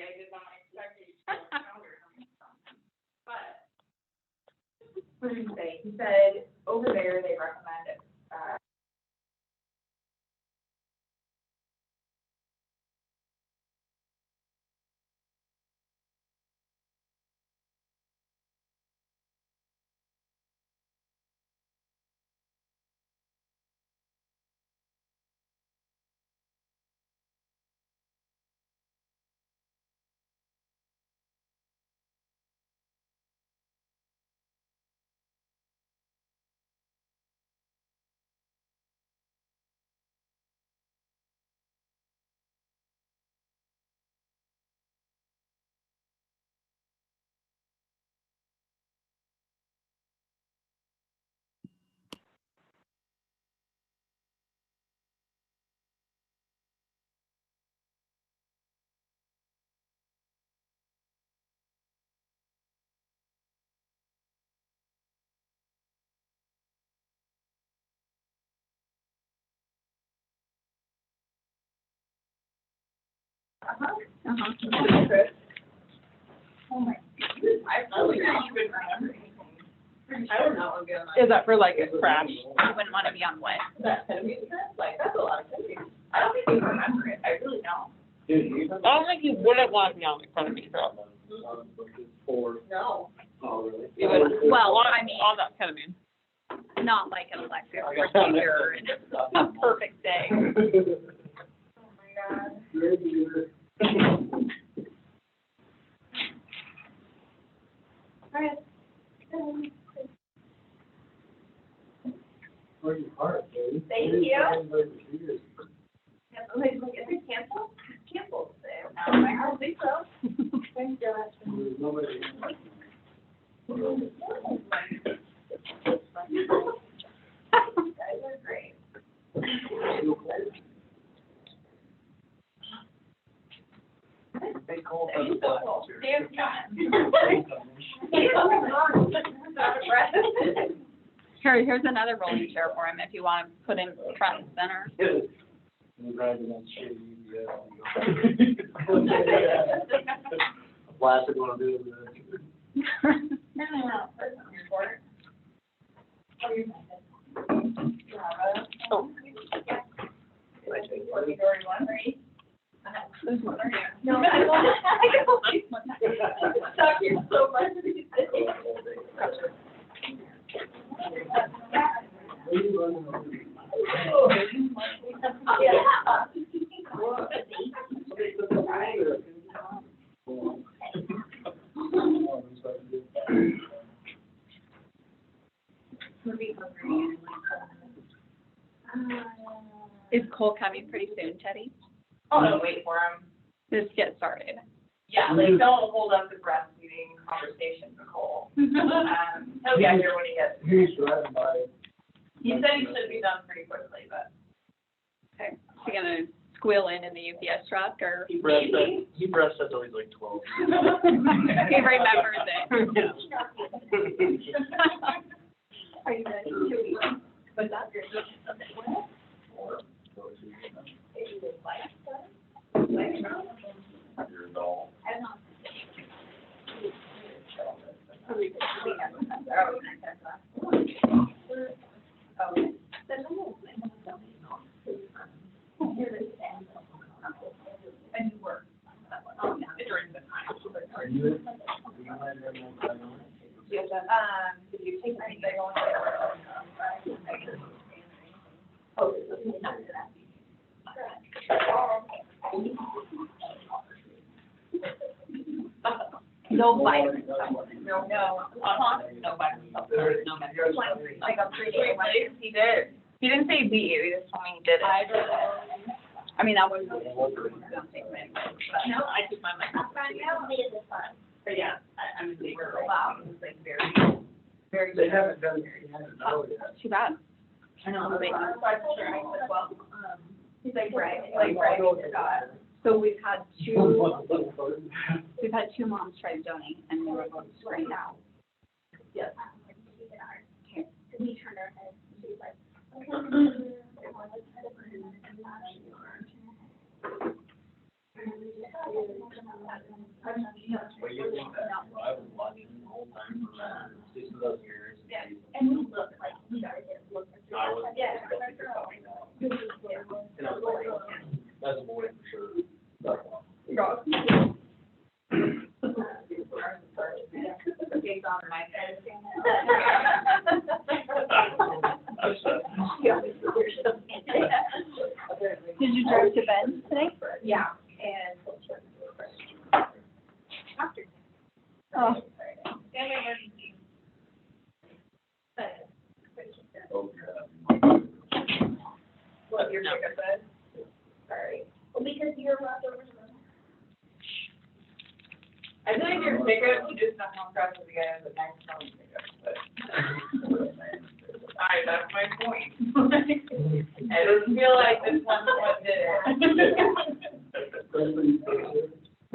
I did not expect you to encounter something. But what did he say? He said over there they recommend it. Oh my goodness, I really don't even remember anything. I don't know. Is that for like a crash? You wouldn't want to be on what? That ketamine trip, like, that's a lot of ketamine. I don't think you remember it, I really don't. I don't think you wouldn't want to be on the front of me, bro. No. Oh, really? You would, Well, I mean, on that ketamine. not like an elective procedure, a perfect day. Oh my God. All right. Thank you. Yeah, like, is it canceled? It's canceled today. I don't think so. Thank you. Guys are great. Damn Here's another rolling chair for him if you want to put him front and center. Plastic one do No. Oh. No, I won't. Stuck here so much these days. Is Cole coming pretty soon, Teddy? I'm gonna wait for him. Just get started. Yeah, like, don't hold up the breastfeeding conversation, Nicole. He'll get here when he gets here. He's driving by. He said he should be done pretty quickly, but. Okay. Is he gonna squeal in the UPS truck or? He breastfed until he's like 12. He remembers it. Are you ready to? But that's your. Did you take anything on No violence. No. No violence. No measures. Like a 3-day one. He did. He didn't say beat you, he just told me he did it. I mean, that was. No, I took my mic. But yeah, I'm they were loud. It was like very. They haven't done it yet. Too bad. I know. I said, well, he's like, right, God. So we've had two moms try to donate and they were both screened out. Yes. Okay. We turned our heads and she was like, What do you think that, well, I was watching the whole time for 6 of those years. Yeah, and we look like, we gotta get look. I was, Yeah. and I was like, that's a boy for sure. That's one. Big on my head. Did you drive to Bend today? Yeah, and. Oh, Family emergency. What your pickup said? Sorry. Well, because you're leftovers. I feel like your pickup, you just don't come across as the guy with the nice phone pickup, but. Alright, that's my point. It doesn't feel like this one did it.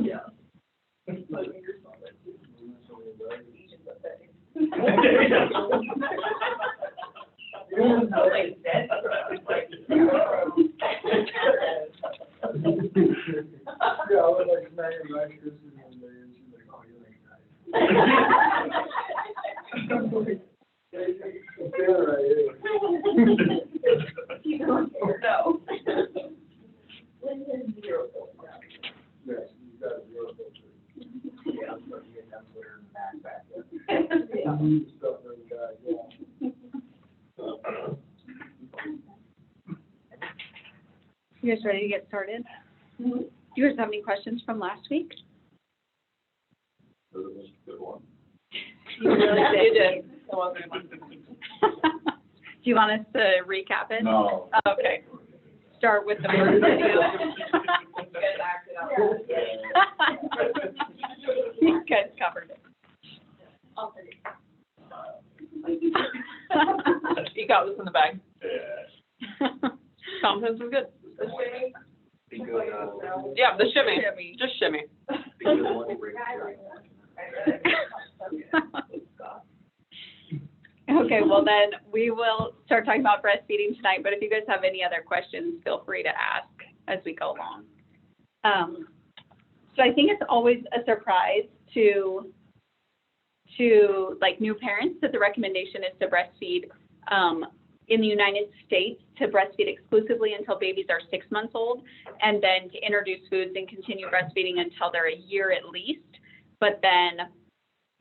Yeah. Yeah, I was like, smacking my kisses and then she's like, oh, you're like that. No. Yes, you got a zero filter. Yeah, I'm starting to get that Twitter and back there. Stuff those guys, yeah. you guys ready to get started? Do you guys have any questions from last week? That was a good one. You really You did. did. It wasn't one. Do you want us to recap it? No. Okay. Start with the first video. You guys covered it. You got this in the bag. Yeah. Confidence is good. Because, Yeah, the shimmy. Shimmy. Just shimmy. because once you break Okay, well then, we will start talking about breastfeeding tonight, but if you guys have any other questions, feel free to ask as we go along. So I think it's always a surprise to like new parents that the recommendation is to breastfeed in the United States, to breastfeed exclusively until babies are 6 months old, and then to introduce foods and continue breastfeeding until they're a year at least, but then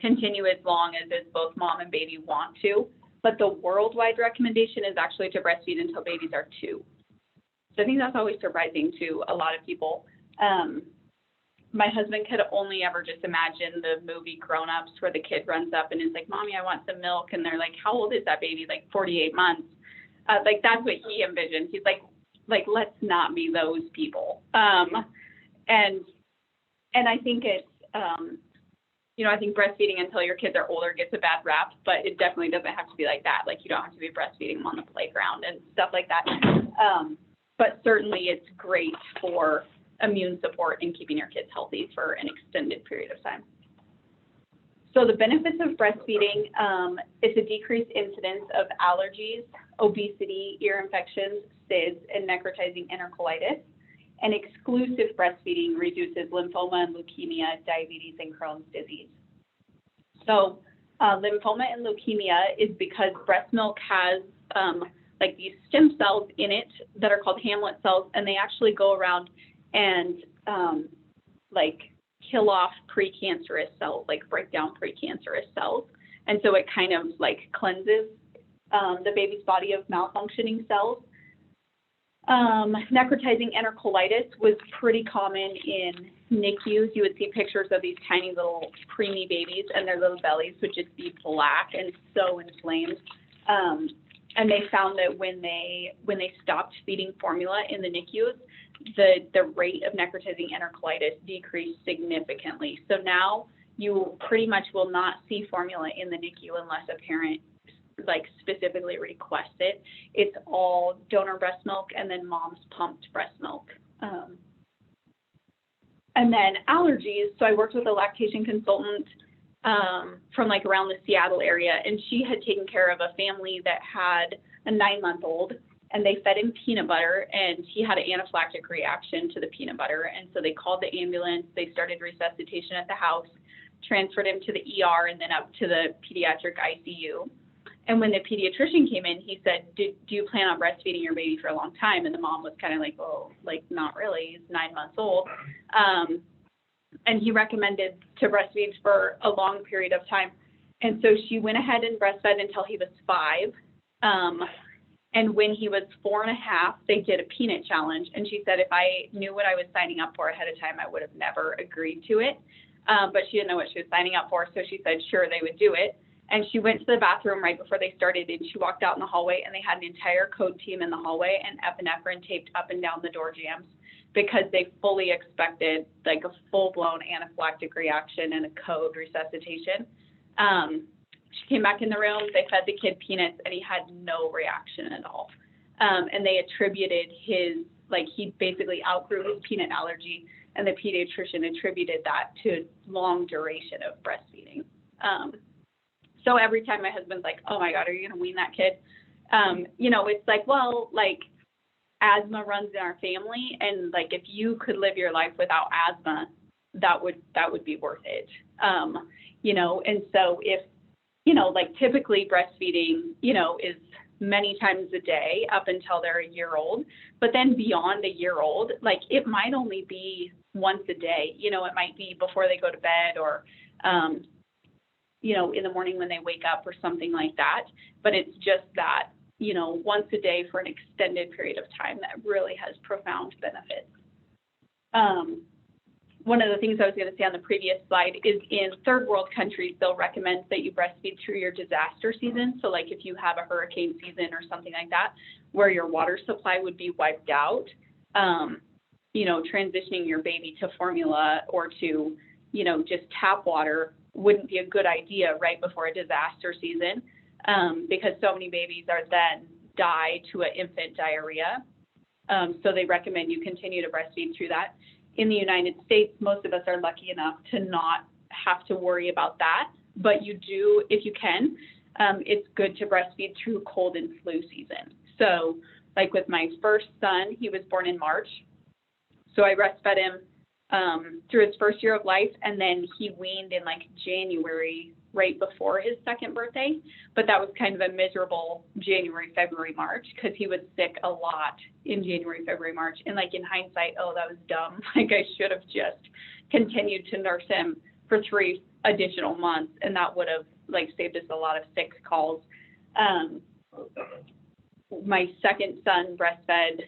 continue as long as both mom and baby want to. But the worldwide recommendation is actually to breastfeed until babies are 2. So I think that's always surprising to a lot of people. My husband could only ever just imagine the movie Grown Ups where the kid runs up and is like, Mommy, I want some milk. And they're like, how old is that baby? Like 48 months. Like that's what he envisioned. He's like, let's not be those people. And I think it's, I think breastfeeding until your kids are older gets a bad rap, but it definitely doesn't have to be like that. Like you don't have to be breastfeeding them on the playground and stuff like that. But certainly it's great for immune support and keeping your kids healthy for an extended period of time. So the benefits of breastfeeding, it's a decreased incidence of allergies, obesity, ear infections, SIDS, and necrotizing enterocolitis. And exclusive breastfeeding reduces lymphoma and leukemia, diabetes, and Crohn's disease. So lymphoma and leukemia is because breast milk has like these stem cells in it that are called Hamlet cells, and they actually go around and like kill off precancerous cells, like break down precancerous cells. And so it kind of like cleanses the baby's body of malfunctioning cells. Necrotizing enterocolitis was pretty common in NICUs. You would see pictures of these tiny little preemie babies, and their little bellies would just be black and so inflamed. And they found that when they stopped feeding formula in the NICUs, the rate of necrotizing enterocolitis decreased significantly. So now you pretty much will not see formula in the NICU unless a parent like specifically request it. It's all donor breast milk and then mom's pumped breast milk. And then allergies. So I worked with a lactation consultant from like around the Seattle area, and she had taken care of a family that had a 9-month-old, and they fed him peanut butter, and he had an anaphylactic reaction to the peanut butter. And so they called the ambulance, they started resuscitation at the house, transferred him to the ER and then up to the pediatric ICU. And when the pediatrician came in, he said, do you plan on breastfeeding your baby for a long time? And the mom was kind of like, oh, like, not really. He's 9 months old. And he recommended to breastfeed for a long period of time. And so she went ahead and breastfed until he was 5. And when he was 4.5, they did a peanut challenge. And she said, if I knew what I was signing up for ahead of time, I would have never agreed to it. But she didn't know what she was signing up for. So she said, sure, they would do it. And she went to the bathroom right before they started, and she walked out in the hallway, and they had an entire code team in the hallway and epinephrine taped up and down the door jambs because they fully expected like a full-blown anaphylactic reaction and a code resuscitation. She came back in the room, they fed the kid peanuts, and he had no reaction at all. And they attributed he basically outgrew his peanut allergy, and the pediatrician attributed that to long duration of breastfeeding. So every time my husband's like, oh my God, are you going to wean that kid? It's like, well, like asthma runs in our family. And like, if you could live your life without asthma, that would be worth it. And so if, like typically breastfeeding, is many times a day up until they're a year old, but then beyond a year old, like it might only be once a day, it might be before they go to bed or, in the morning when they wake up or something like that. But it's just that, once a day for an extended period of time that really has profound benefits. One of the things I was going to say on the previous slide is in third world countries, they'll recommend that you breastfeed through your disaster season. So like if you have a hurricane season or something like that, where your water supply would be wiped out, transitioning your baby to formula or to, just tap water wouldn't be a good idea right before a disaster season, because so many babies are then die to an infant diarrhea. So they recommend you continue to breastfeed through that. In the United States, most of us are lucky enough to not have to worry about that, but you do, if you can, it's good to breastfeed through cold and flu season. So like with my first son, he was born in March. So I breastfed him through his first year of life, and then he weaned in like January, right before his second birthday. But that was kind of a miserable January, February, March, because he was sick a lot in January, February, March. And like in hindsight, oh, that was dumb. Like I should have just continued to nurse him for 3 additional months, and that would have like saved us a lot of sick calls. My second son breastfed.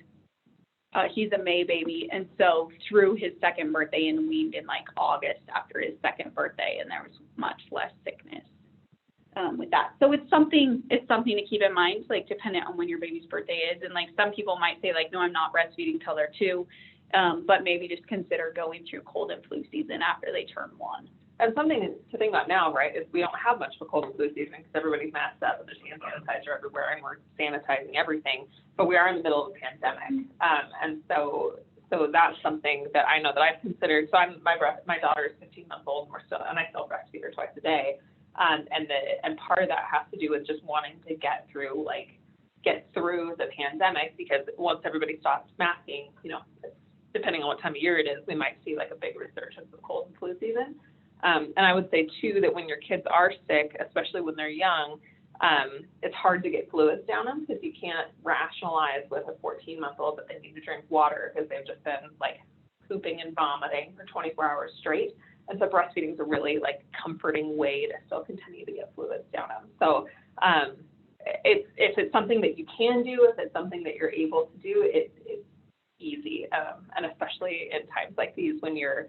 He's a May baby, and so through his second birthday and weaned in like August after his second birthday, and there was much less sickness with that. So it's something to keep in mind, like depending on when your baby's birthday is. And like some people might say like, no, I'm not breastfeeding till they're 2, but maybe just consider going through cold and flu season after they turn 1. And something to think about now, right, is we don't have much of a cold and flu season because everybody's masked up and there's hand sanitizer everywhere and we're sanitizing everything. But we are in the middle of a pandemic, and so that's something that I know that I've considered. So my daughter is 15 months old, and I still breastfeed her twice a day, and part of that has to do with just wanting to get through the pandemic, because once everybody stops masking, depending on what time of year it is, we might see like a big resurgence of cold and flu season. And I would say, too, that when your kids are sick, especially when they're young, it's hard to get fluids down them because you can't rationalize with a 14-month-old that they need to drink water because they've just been, like, pooping and vomiting for 24 hours straight. And so breastfeeding is a really, like, comforting way to still continue to get fluids down them. So if it's something that you can do, if it's something that you're able to do, it's easy. And especially in times like these when you're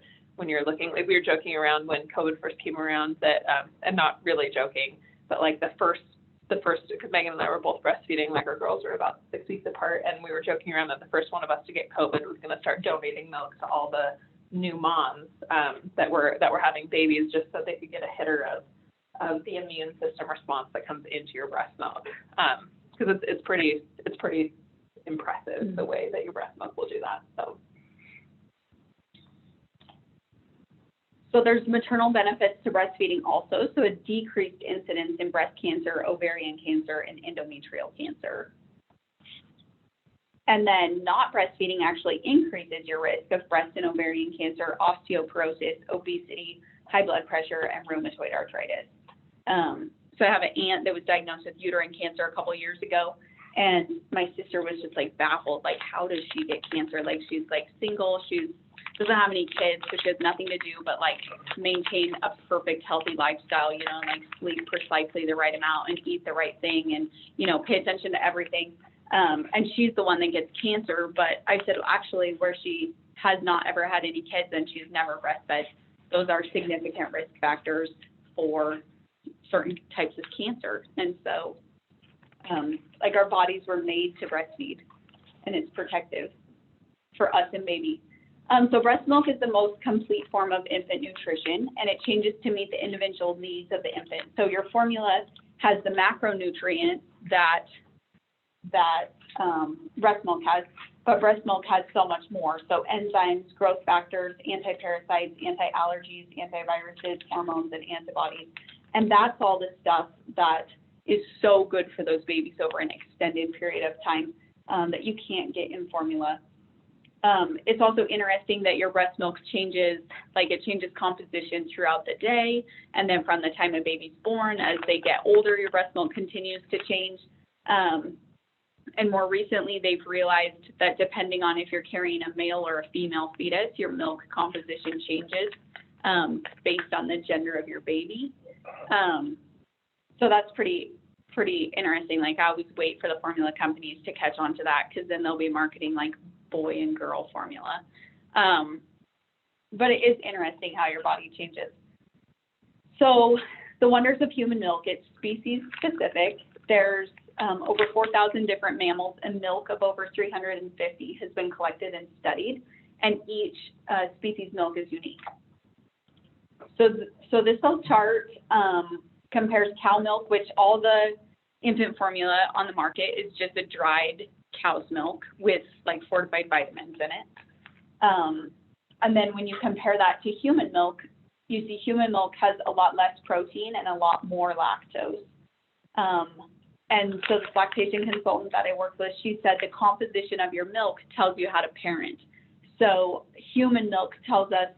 looking, like we were joking around when COVID first came around that, and not really joking, but like the first, because Megan and I were both breastfeeding, like our girls were about 6 weeks apart, and we were joking around that the first one of us to get COVID was going to start donating milk to all the new moms that were having babies, just so they could get a hitter of the immune system response that comes into your breast milk, because it's pretty impressive the way that your breast milk will do that. So there's maternal benefits to breastfeeding also. So a decreased incidence in breast cancer, ovarian cancer, and endometrial cancer. And then not breastfeeding actually increases your risk of breast and ovarian cancer, osteoporosis, obesity, high blood pressure, and rheumatoid arthritis. So I have an aunt that was diagnosed with uterine cancer a couple years ago, and my sister was just like baffled, like, how does she get cancer? Like, she's like single, she doesn't have any kids, so she has nothing to do but like maintain a perfect healthy lifestyle, you know, like sleep precisely the right amount and eat the right thing and, you know, pay attention to everything. And she's the one that gets cancer, but I said, actually, where she has not ever had any kids and she's never breastfed, those are significant risk factors for certain types of cancer. And so, like, our bodies were made to breastfeed, and it's protective for us and baby. So breast milk is the most complete form of infant nutrition, and it changes to meet the individual needs of the infant. So your formula has the macronutrients that breast milk has, but breast milk has so much more. So enzymes, growth factors, anti-parasites, anti-allergies, antiviruses, hormones, and antibodies. And that's all the stuff that is so good for those babies over an extended period of time that you can't get in formula. It's also interesting that your breast milk changes, like it changes composition throughout the day. And then from the time a baby's born, as they get older, your breast milk continues to change. And more recently, they've realized that depending on if you're carrying a male or a female fetus, your milk composition changes based on the gender of your baby. So that's pretty interesting. Like, I always wait for the formula companies to catch on to that, because then they'll be marketing like boy and girl formula. But it is interesting how your body changes. So the wonders of human milk, it's species specific. There's over 4,000 different mammals, and milk of over 350 has been collected and studied, and each species milk is unique. So this whole chart compares cow milk, which all the infant formula on the market is just a dried cow's milk with like fortified vitamins in it. And then when you compare that to human milk, you see human milk has a lot less protein and a lot more lactose. And so the lactation consultant that I worked with, she said the composition of your milk tells you how to parent. So human milk tells us,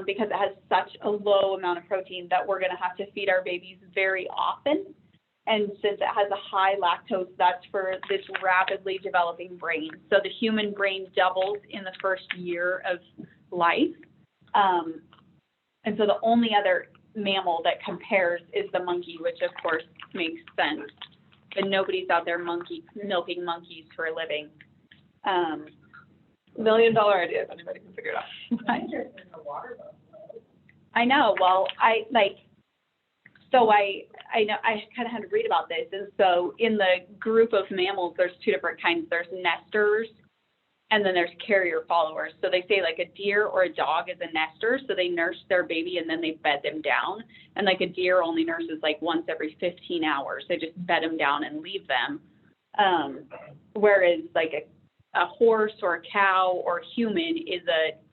because it has such a low amount of protein, that we're going to have to feed our babies very often. And since it has a high lactose, that's for this rapidly developing brain. So the human brain doubles in the first year of life. And so the only other mammal that compares is the monkey, which of course makes sense. But nobody's out there milking monkeys for a living. $1 million idea if anybody can figure it out. I know. Well, I know I kind of had to read about this. And so in the group of mammals, there's two different kinds. There's nesters, and then there's carrier followers. So they say like a deer or a dog is a nester, so they nurse their baby and then they bed them down. And like a deer only nurses like once every 15 hours. They just bed them down and leave them. Whereas like a horse or a cow or human is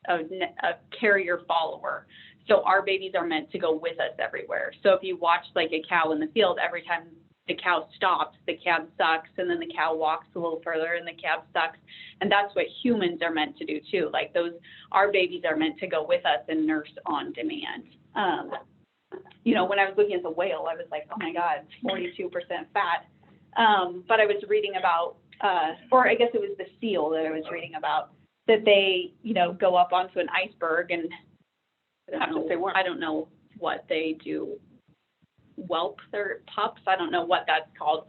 a carrier follower. So our babies are meant to go with us everywhere. So if you watch like a cow in the field, every time the cow stops, the cab sucks, and then the cow walks a little further and the cab sucks. And that's what humans are meant to do too. Like our babies are meant to go with us and nurse on demand. You know, when I was looking at the whale, I was like, oh my God, 42% fat. But I was reading about, or I guess it was the seal that I was reading about, that they, you know, go up onto an iceberg and I don't know what they do, whelp their pups. I don't know what that's called.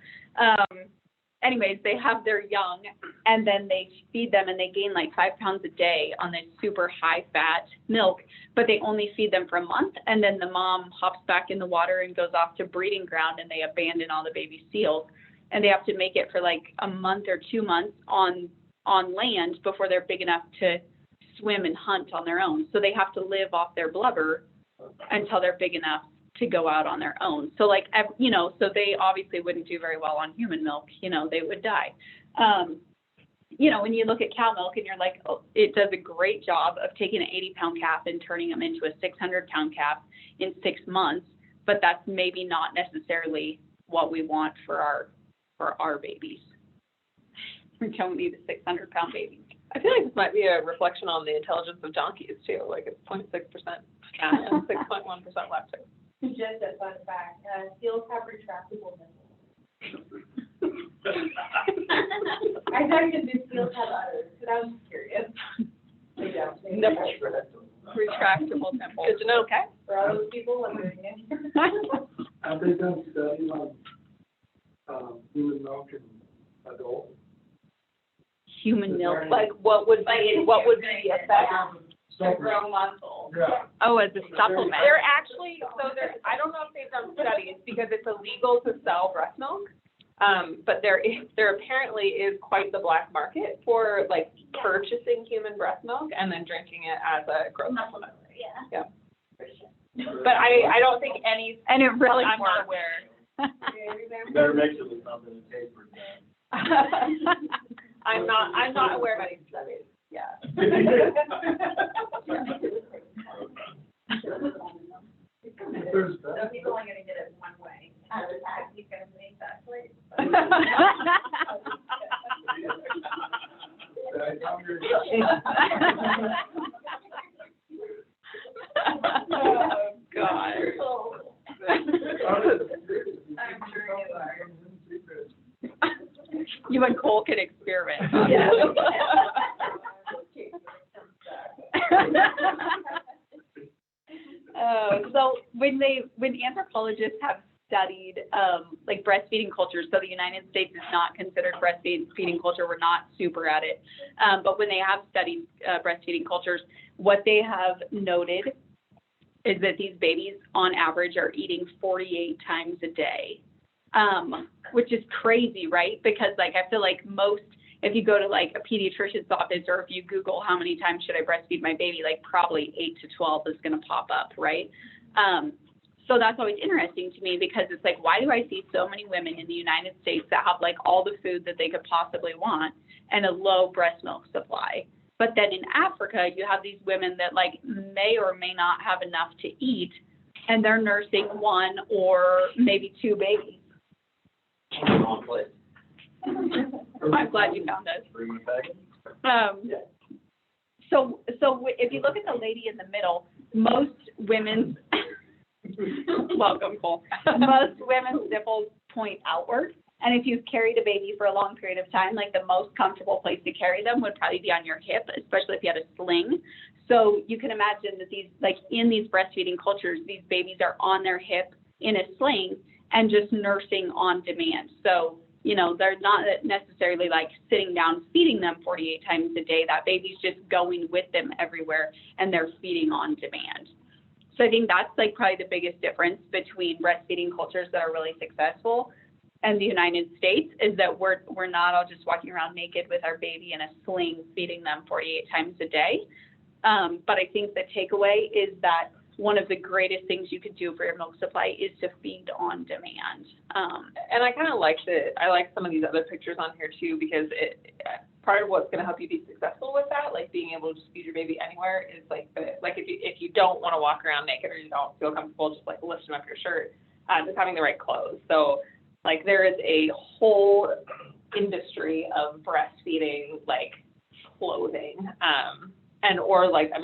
Anyways, they have their young, and then they feed them, and they gain like 5 pounds a day on this super high fat milk, but they only feed them for a month, and then the mom hops back in the water and goes off to breeding ground, and they abandon all the baby seals, and they have to make it for like a month or 2 months on land before they're big enough to swim and hunt on their own. So they have to live off their blubber until they're big enough to go out on their own. So like, you know, so they obviously wouldn't do very well on human milk, you know, they would die. You know, when you look at cow milk and you're like, oh, it does a great job of taking an 80-pound calf and turning them into a 600-pound calf in 6 months, but that's maybe not necessarily what we want for our babies. We don't need a 600-pound baby. I feel like this might be a reflection on the intelligence of donkeys too, like it's 0.6% fat and 6.1% lactose. Just a fun fact, seals have retractable nipples. I thought you did seals have others, but I was just curious. Nipples. Retractable nipples. Good to know. Okay. For all those people wondering. Have they done studies on, human milk and adults? Human milk. Like what would be the effect? To grow muscle. Yeah. Oh, as a supplement. They're actually, I don't know if they've done studies because it's illegal to sell breast milk. But there apparently is quite the black market for like purchasing human breast milk and then drinking it as a growth supplement. Yeah. Yeah. But I don't think any, And it really I'm not works. aware. Better mix it with something that tastes pretty bad. I'm not aware of any studies. Yeah. There's So that. he's only gonna get it one way. Out of the pack, he's gonna make that plate. Oh, God. I'm sure you are. You and Cole can experiment. Yeah. So when anthropologists have studied like breastfeeding cultures, so the United States is not considered breastfeeding culture. We're not super at it, but when they have studied breastfeeding cultures, what they have noted is that these babies, on average, are eating 48 times a day, which is crazy, right? Because like I feel like if you go to like a pediatrician's office or if you Google how many times should I breastfeed my baby, like probably 8 to 12 is going to pop up, right? So that's always interesting to me because it's like, why do I see so many women in the United States that have like all the food that they could possibly want and a low breast milk supply? But then in Africa, you have these women that like may or may not have enough to eat and they're nursing 1 or maybe 2 babies. I'm glad you found us. Bring it back. So if you look at the lady in the middle, most women's, welcome, Cole. Most women's nipples point outward. And if you've carried a baby for a long period of time, like the most comfortable place to carry them would probably be on your hip, especially if you had a sling. So you can imagine that in these breastfeeding cultures, these babies are on their hip in a sling and just nursing on demand. So, they're not necessarily like sitting down feeding them 48 times a day. That baby's just going with them everywhere and they're feeding on demand. So I think that's like probably the biggest difference between breastfeeding cultures that are really successful and the United States is that we're not all just walking around naked with our baby in a sling feeding them 48 times a day. But I think the takeaway is that one of the greatest things you could do for your milk supply is to feed on demand. And I kind of like I like some of these other pictures on here too, because part of what's going to help you be successful with that, like being able to just feed your baby anywhere, is if you don't want to walk around naked or you don't feel comfortable just like lifting up your shirt, just having the right clothes. So like there is a whole industry of breastfeeding like clothing.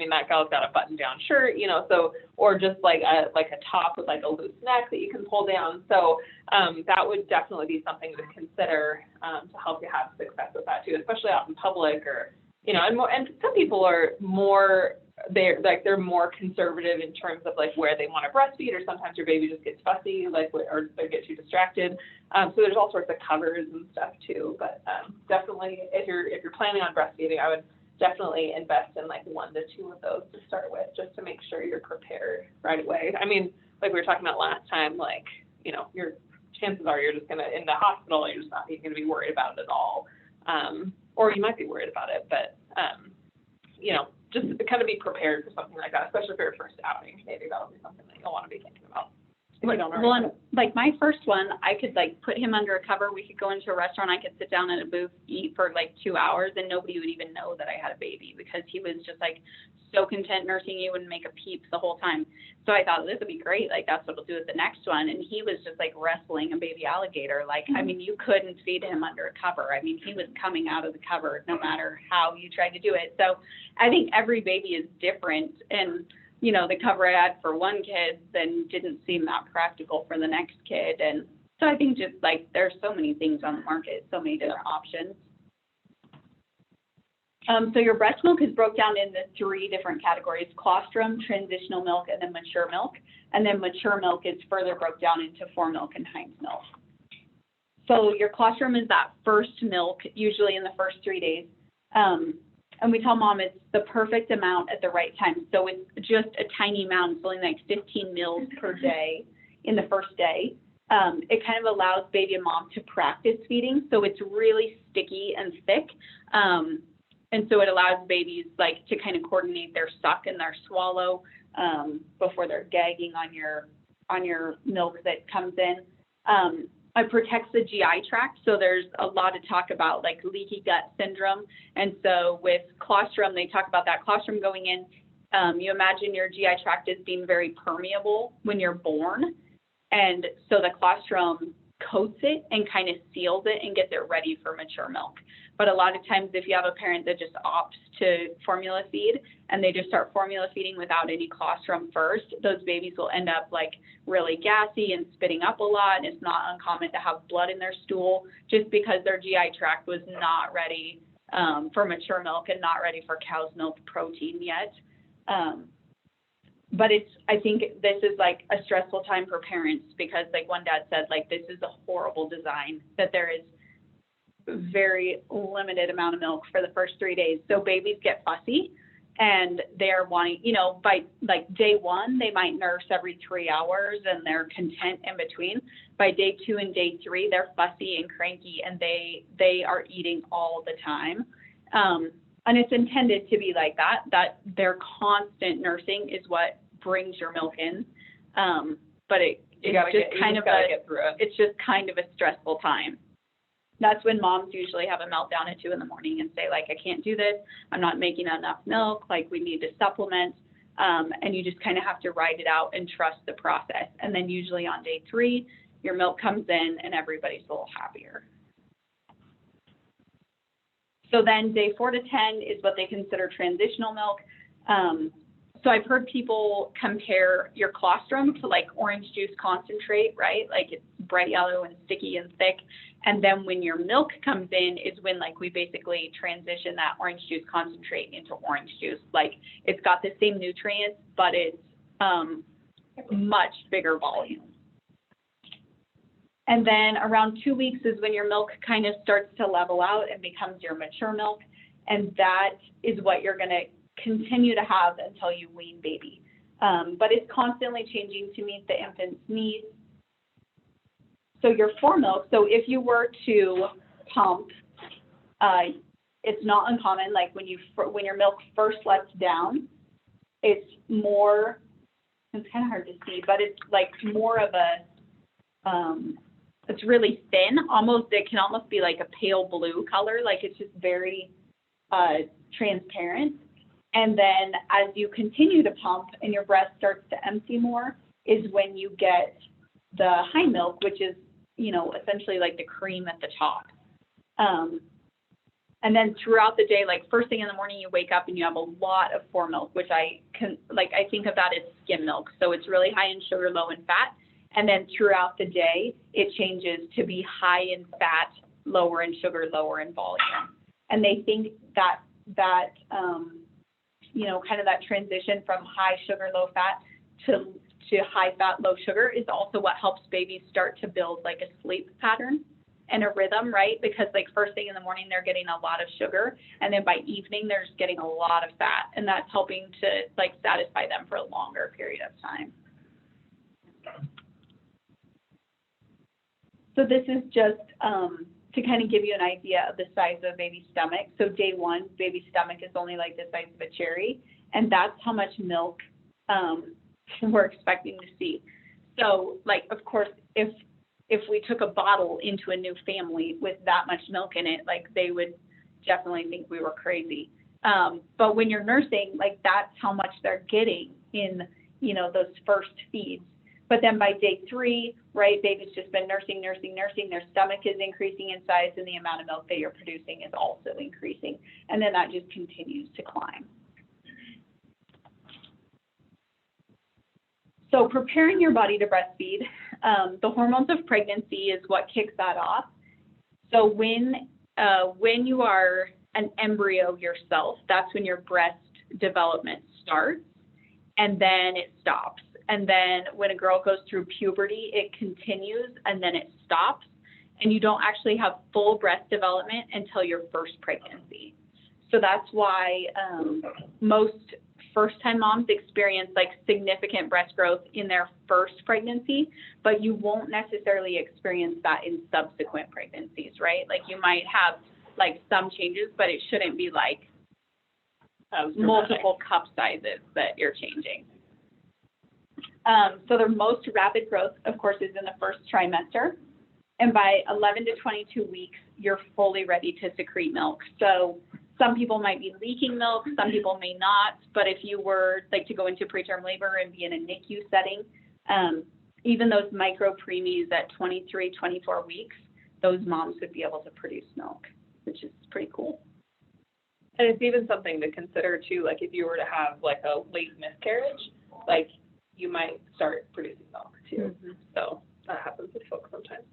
That gal's got a button-down shirt, so, or just like a top with like a loose neck that you can pull down. So that would definitely be something to consider to help you have success with that too, especially out in public or, and some people are more, they're more conservative in terms of like where they want to breastfeed, or sometimes your baby just gets fussy, or they get too distracted. So there's all sorts of covers and stuff too, but definitely if you're planning on breastfeeding, I would definitely invest in like 1 to 2 of those to start with, just to make sure you're prepared right away. I mean, like we were talking about last time, like, your chances are you're just in the hospital, you're just not even going to be worried about it at all. Or you might be worried about it, but, just kind of be prepared for something like that, especially for your first outing. Maybe that'll be something that you'll want to be thinking about. if you don't already Well, have and it. like my first one, I could like put him under a cover. We could go into a restaurant. I could sit down at a booth, eat for like 2 hours, and nobody would even know that I had a baby because he was just like so content nursing you and make a peep the whole time. So I thought this would be great. Like that's what we'll do with the next one. And he was just like wrestling a baby alligator. Like, I mean, you couldn't feed him under a cover. I mean, he was coming out of the cover no matter how you tried to do it. So I think every baby is different. And, you know, the cover I had for one kid then didn't seem that practical for the next kid. And so I think just like there's so many things on the market, so many different options. So your breast milk is broke down into 3 different categories: colostrum, transitional milk, and then mature milk. And then mature milk is further broke down into foremilk and hinds milk. So your colostrum is that first milk, usually in the first 3 days. And we tell mom it's the perfect amount at the right time. So it's just a tiny amount, it's only like 15 mils per day in the first day. It kind of allows baby and mom to practice feeding. So it's really sticky and thick. And so it allows babies like to kind of coordinate their suck and their swallow before they're gagging on your milk that comes in. It protects the GI tract. So there's a lot of talk about like leaky gut syndrome. And so with colostrum, they talk about that colostrum going in. You imagine your GI tract as being very permeable when you're born. And so the colostrum coats it and kind of seals it and gets it ready for mature milk. But a lot of times if you have a parent that just opts to formula feed and they just start formula feeding without any colostrum first, those babies will end up like really gassy and spitting up a lot. And it's not uncommon to have blood in their stool just because their GI tract was not ready for mature milk and not ready for cow's milk protein yet. But I think this is like a stressful time for parents because like one dad said, like, this is a horrible design that there is very limited amount of milk for the first 3 days. So babies get fussy and they're wanting, you know, by like day 1, they might nurse every 3 hours and they're content in between. By day 2 and day 3, they're fussy and cranky and they are eating all the time. And it's intended to be like that their constant nursing is what brings your milk in. But it's just kind of a stressful time. That's when moms usually have a meltdown at 2 in the morning and say like, I can't do this. I'm not making enough milk. Like we need to supplement. And you just kind of have to ride it out and trust the process. And then usually on day 3, your milk comes in and everybody's a little happier. So then day 4 to 10 is what they consider transitional milk. So I've heard people compare your colostrum to like orange juice concentrate, right? Like it's bright yellow and sticky and thick. And then when your milk comes in is when like we basically transition that orange juice concentrate into orange juice. Like it's got the same nutrients, but it's much bigger volume. And then around 2 weeks is when your milk kind of starts to level out and becomes your mature milk. And that is what you're going to continue to have until you wean baby. But it's constantly changing to meet the infant's needs. So your foremilk, so if you were to pump, it's not uncommon, like when your milk first lets down, it's more, it's kind of hard to see, but it's like more of a, it's really thin, it can almost be like a pale blue color, like it's just very transparent. And then as you continue to pump and your breast starts to empty more is when you get the hind milk, which is, you know, essentially like the cream at the top. And then throughout the day, like first thing in the morning, you wake up and you have a lot of foremilk, which I think of that as skim milk. So it's really high in sugar, low in fat. And then throughout the day, it changes to be high in fat, lower in sugar, lower in volume. And they think that you know, kind of that transition from high sugar, low fat to high fat, low sugar is also what helps babies start to build like a sleep pattern and a rhythm, right? Because like first thing in the morning, they're getting a lot of sugar. And then by evening, they're just getting a lot of fat. And that's helping to like satisfy them for a longer period of time. So this is just to kind of give you an idea of the size of a baby's stomach. So day 1, baby's stomach is only like the size of a cherry. And that's how much milk we're expecting to see. So, like, of course, if we took a bottle into a new family with that much milk in it, like, they would definitely think we were crazy. But when you're nursing, like, that's how much they're getting in, you know, those first feeds. But then by day 3, right, baby's just been nursing, their stomach is increasing in size, and the amount of milk that you're producing is also increasing. And then that just continues to climb. So preparing your body to breastfeed, the hormones of pregnancy is what kicks that off. So when you are an embryo yourself, that's when your breast development starts, and then it stops. And then when a girl goes through puberty, it continues, and then it stops. And you don't actually have full breast development until your first pregnancy. So that's why most first-time moms experience like significant breast growth in their first pregnancy, but you won't necessarily experience that in subsequent pregnancies, right? Like you might have like some changes, but it shouldn't be like multiple cup sizes that you're changing. So the most rapid growth, of course, is in the first trimester. And by 11 to 22 weeks, you're fully ready to secrete milk. So some people might be leaking milk, some people may not. But if you were like to go into preterm labor and be in a NICU setting, even those micro preemies at 23, 24 weeks, those moms would be able to produce milk, which is pretty cool. And it's even something to consider too, like if you were to have like a late miscarriage, like you might start producing milk too. Mm-hmm. So that happens with folks sometimes.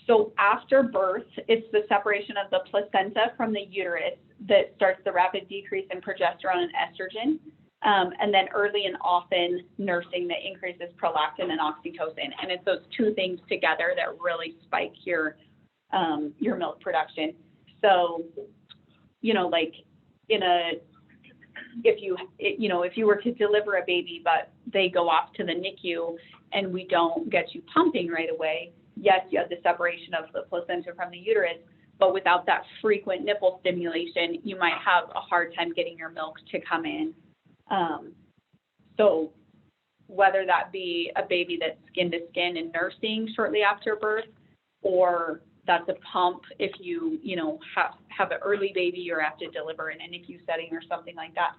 So after birth, it's the separation of the placenta from the uterus that starts the rapid decrease in progesterone and estrogen. And then early and often nursing that increases prolactin and oxytocin. And it's those two things together that really spike your milk production. So, you know, like if you were to deliver a baby, but they go off to the NICU and we don't get you pumping right away, yes, you have the separation of the placenta from the uterus, but without that frequent nipple stimulation, you might have a hard time getting your milk to come in. So whether that be a baby that's skin to skin and nursing shortly after birth, or that's a pump if you have an early baby or have to deliver in a NICU setting or something like that,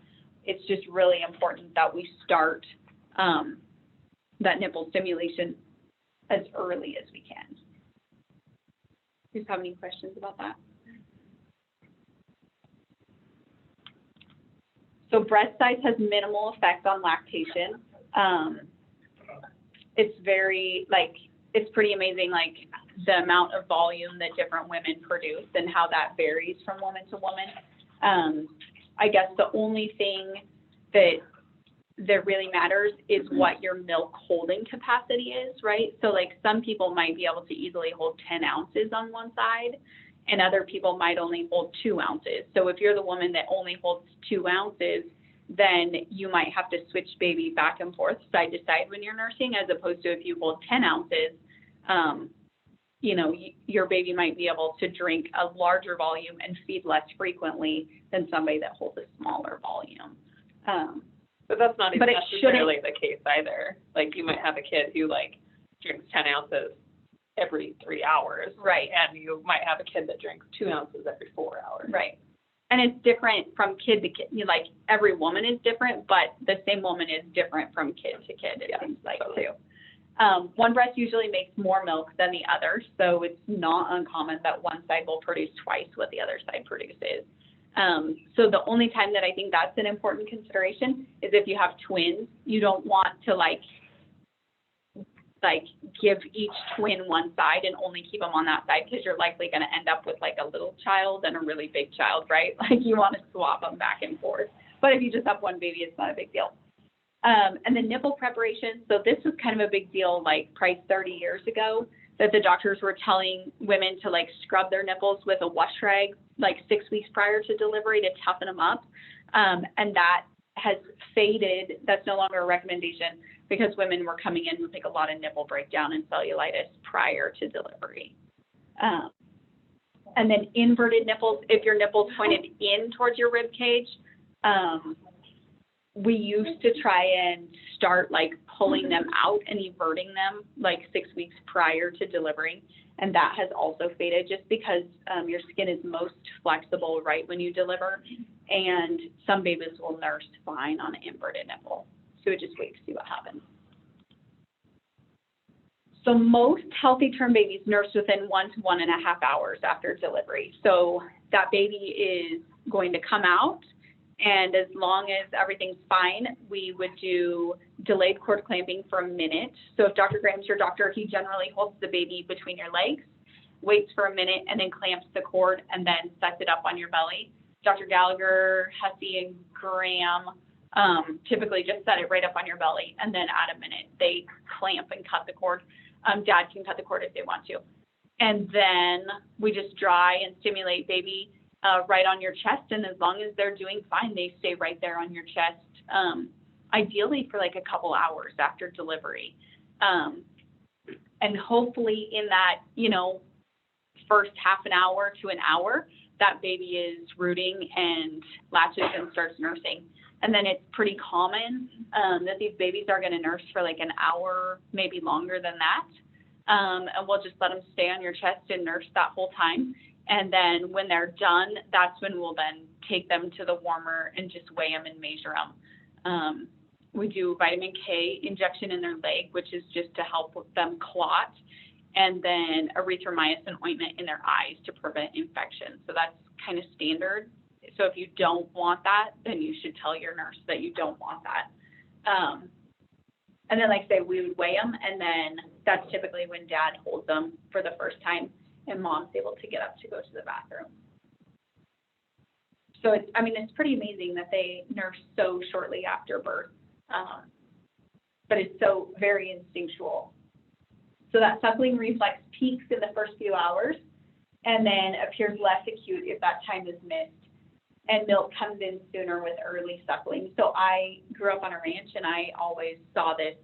it's just really important that we start that nipple stimulation as early as we can. Do you have any questions about that? So breast size has minimal effect on lactation. It's it's pretty amazing, like the amount of volume that different women produce and how that varies from woman to woman. I guess the only thing that really matters is what your milk holding capacity is, right? So like some people might be able to easily hold 10 ounces on one side, and other people might only hold 2 ounces. So if you're the woman that only holds 2 ounces, then you might have to switch baby back and forth side to side when you're nursing, as opposed to if you hold 10 ounces, your baby might be able to drink a larger volume and feed less frequently than somebody that holds a smaller volume. But that's not even necessarily the case either. Like you might have a kid who like drinks 10 ounces every 3 hours. Right. And you might have a kid that drinks 2 ounces every 4 hours. Right. And it's different from kid to kid. Like every woman is different, but the same woman is different from kid to kid, it seems like totally. Too. One breast usually makes more milk than the other, so it's not uncommon that one side will produce twice what the other side produces. So the only time that I think that's an important consideration is if you have twins. You don't want to like give each twin one side and only keep them on that side, because you're likely going to end up with like a little child and a really big child, right? Like you want to swap them back and forth. But if you just have one baby, it's not a big deal. And the nipple preparation. So this was kind of a big deal, like probably 30 years ago, that the doctors were telling women to like scrub their nipples with a wash rag like 6 weeks prior to delivery to toughen them up. And that has faded. That's no longer a recommendation, because women were coming in with like a lot of nipple breakdown and cellulitis prior to delivery. And then inverted nipples, if your nipples pointed in towards your rib cage, we used to try and start like pulling them out and everting them like 6 weeks prior to delivering. And that has also faded just because your skin is most flexible right when you deliver. And some babies will nurse fine on an inverted nipple. So we just wait to see what happens. So most healthy term babies nurse within 1 to 1.5 hours after delivery. So that baby is going to come out, and as long as everything's fine, we would do delayed cord clamping for a minute. So if Dr. Graham's your doctor, he generally holds the baby between your legs, waits for a minute, and then clamps the cord and then sets it up on your belly. Dr. Gallagher, Hussey, and Graham typically just set it right up on your belly, and then at a minute, they clamp and cut the cord. Dad can cut the cord if they want to. And then we just dry and stimulate baby right on your chest. And as long as they're doing fine, they stay right there on your chest, ideally for like a couple hours after delivery. And hopefully in that, first half an hour to an hour, that baby is rooting and latches and starts nursing. And then it's pretty common that these babies are going to nurse for like an hour, maybe longer than that. And we'll just let them stay on your chest and nurse that whole time. And then when they're done, that's when we'll then take them to the warmer and just weigh them and measure them. We do vitamin K injection in their leg, which is just to help them clot, and then erythromycin ointment in their eyes to prevent infection. So that's kind of standard. So if you don't want that, then you should tell your nurse that you don't want that. And then, like I say, we would weigh them, and then that's typically when Dad holds them for the first time, and Mom's able to get up to go to the bathroom. So it's pretty amazing that they nurse so shortly after birth, but it's so very instinctual. So that suckling reflex peaks in the first few hours, and then appears less acute if that time is missed. And milk comes in sooner with early suckling. So I grew up on a ranch, and I always saw this,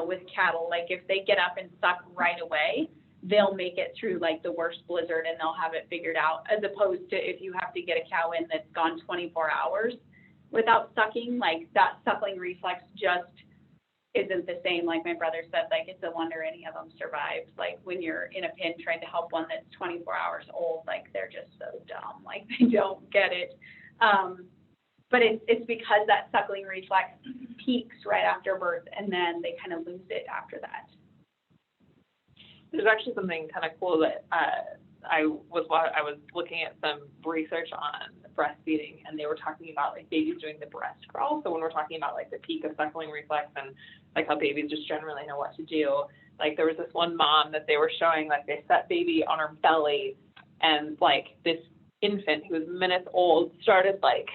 with cattle. Like if they get up and suck right away, they'll make it through like the worst blizzard and they'll have it figured out, as opposed to if you have to get a cow in that's gone 24 hours without sucking, like that suckling reflex just isn't the same. Like my brother said, like it's a wonder any of them survived. Like when you're in a pen trying to help one that's 24 hours old, like they're just so dumb, like they don't get it. But it's because that suckling reflex peaks right after birth, and then they kind of lose it after that. There's actually something kind of cool that I was looking at some research on breastfeeding, and they were talking about like babies doing the breast crawl. So when we're talking about like the peak of suckling reflex and like how babies just generally know what to do, like there was this one mom that they were showing, like they set baby on her belly, and like this infant who was minutes old started like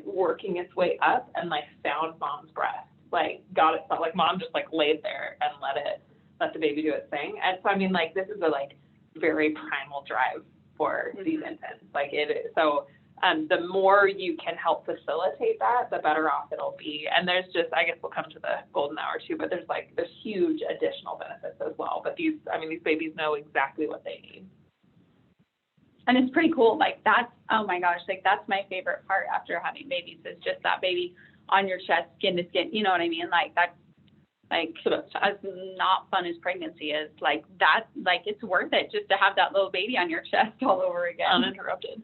working its way up and like found mom's breast, like got it, like mom just like laid there and let the baby do its thing. And so this is a like very primal drive for these infants, like it is. So the more you can help facilitate that, the better off it'll be. And there's just, I guess we'll come to the golden hour too, but there's huge additional benefits as well. But these babies know exactly what they need. And it's pretty cool. Like that's, oh my gosh, like that's my favorite part after having babies, is just that baby on your chest, skin to skin. You know what I mean? Like that's like as not fun as pregnancy is. Like that, like it's worth it just to have that little baby on your chest all over again. Uninterrupted.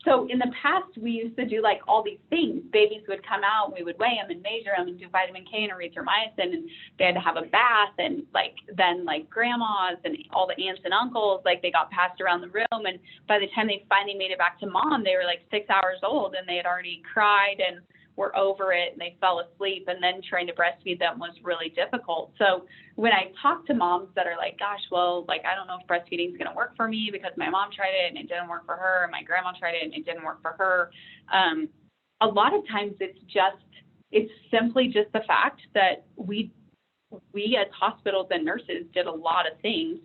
So in the past, we used to do like all these things. Babies would come out, we would weigh them and measure them and do vitamin K and erythromycin, and they had to have a bath, and then grandmas and all the aunts and uncles, like they got passed around the room, and by the time they finally made it back to mom, they were like 6 hours old, and they had already cried and were over it, and they fell asleep, and then trying to breastfeed them was really difficult. So when I talk to moms that are like, gosh, well, like, I don't know if breastfeeding is going to work for me because my mom tried it and it didn't work for her, and my grandma tried it and it didn't work for her. A lot of times it's simply just the fact that we as hospitals and nurses did a lot of things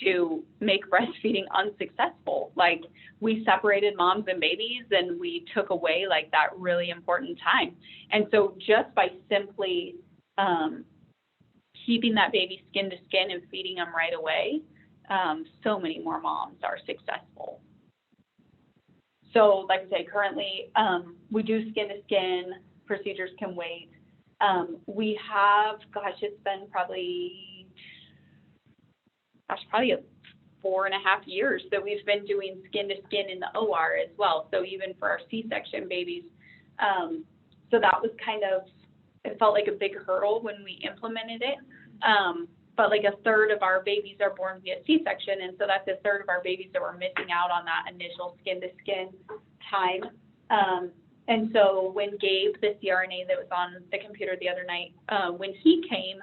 to make breastfeeding unsuccessful. Like we separated moms and babies, and we took away like that really important time. And so just by simply keeping that baby skin to skin and feeding them right away, so many more moms are successful. So like I say, currently, we do skin to skin, procedures can wait. We have, it's been probably 4.5 years that we've been doing skin to skin in the OR as well. So even for our C-section babies, so that was it felt like a big hurdle when we implemented it. But like 1/3 of our babies are born via C-section, and so that's 1/3 of our babies that were missing out on that initial skin to skin time. And so when Gabe, the CRNA that was on the computer the other night, when he came,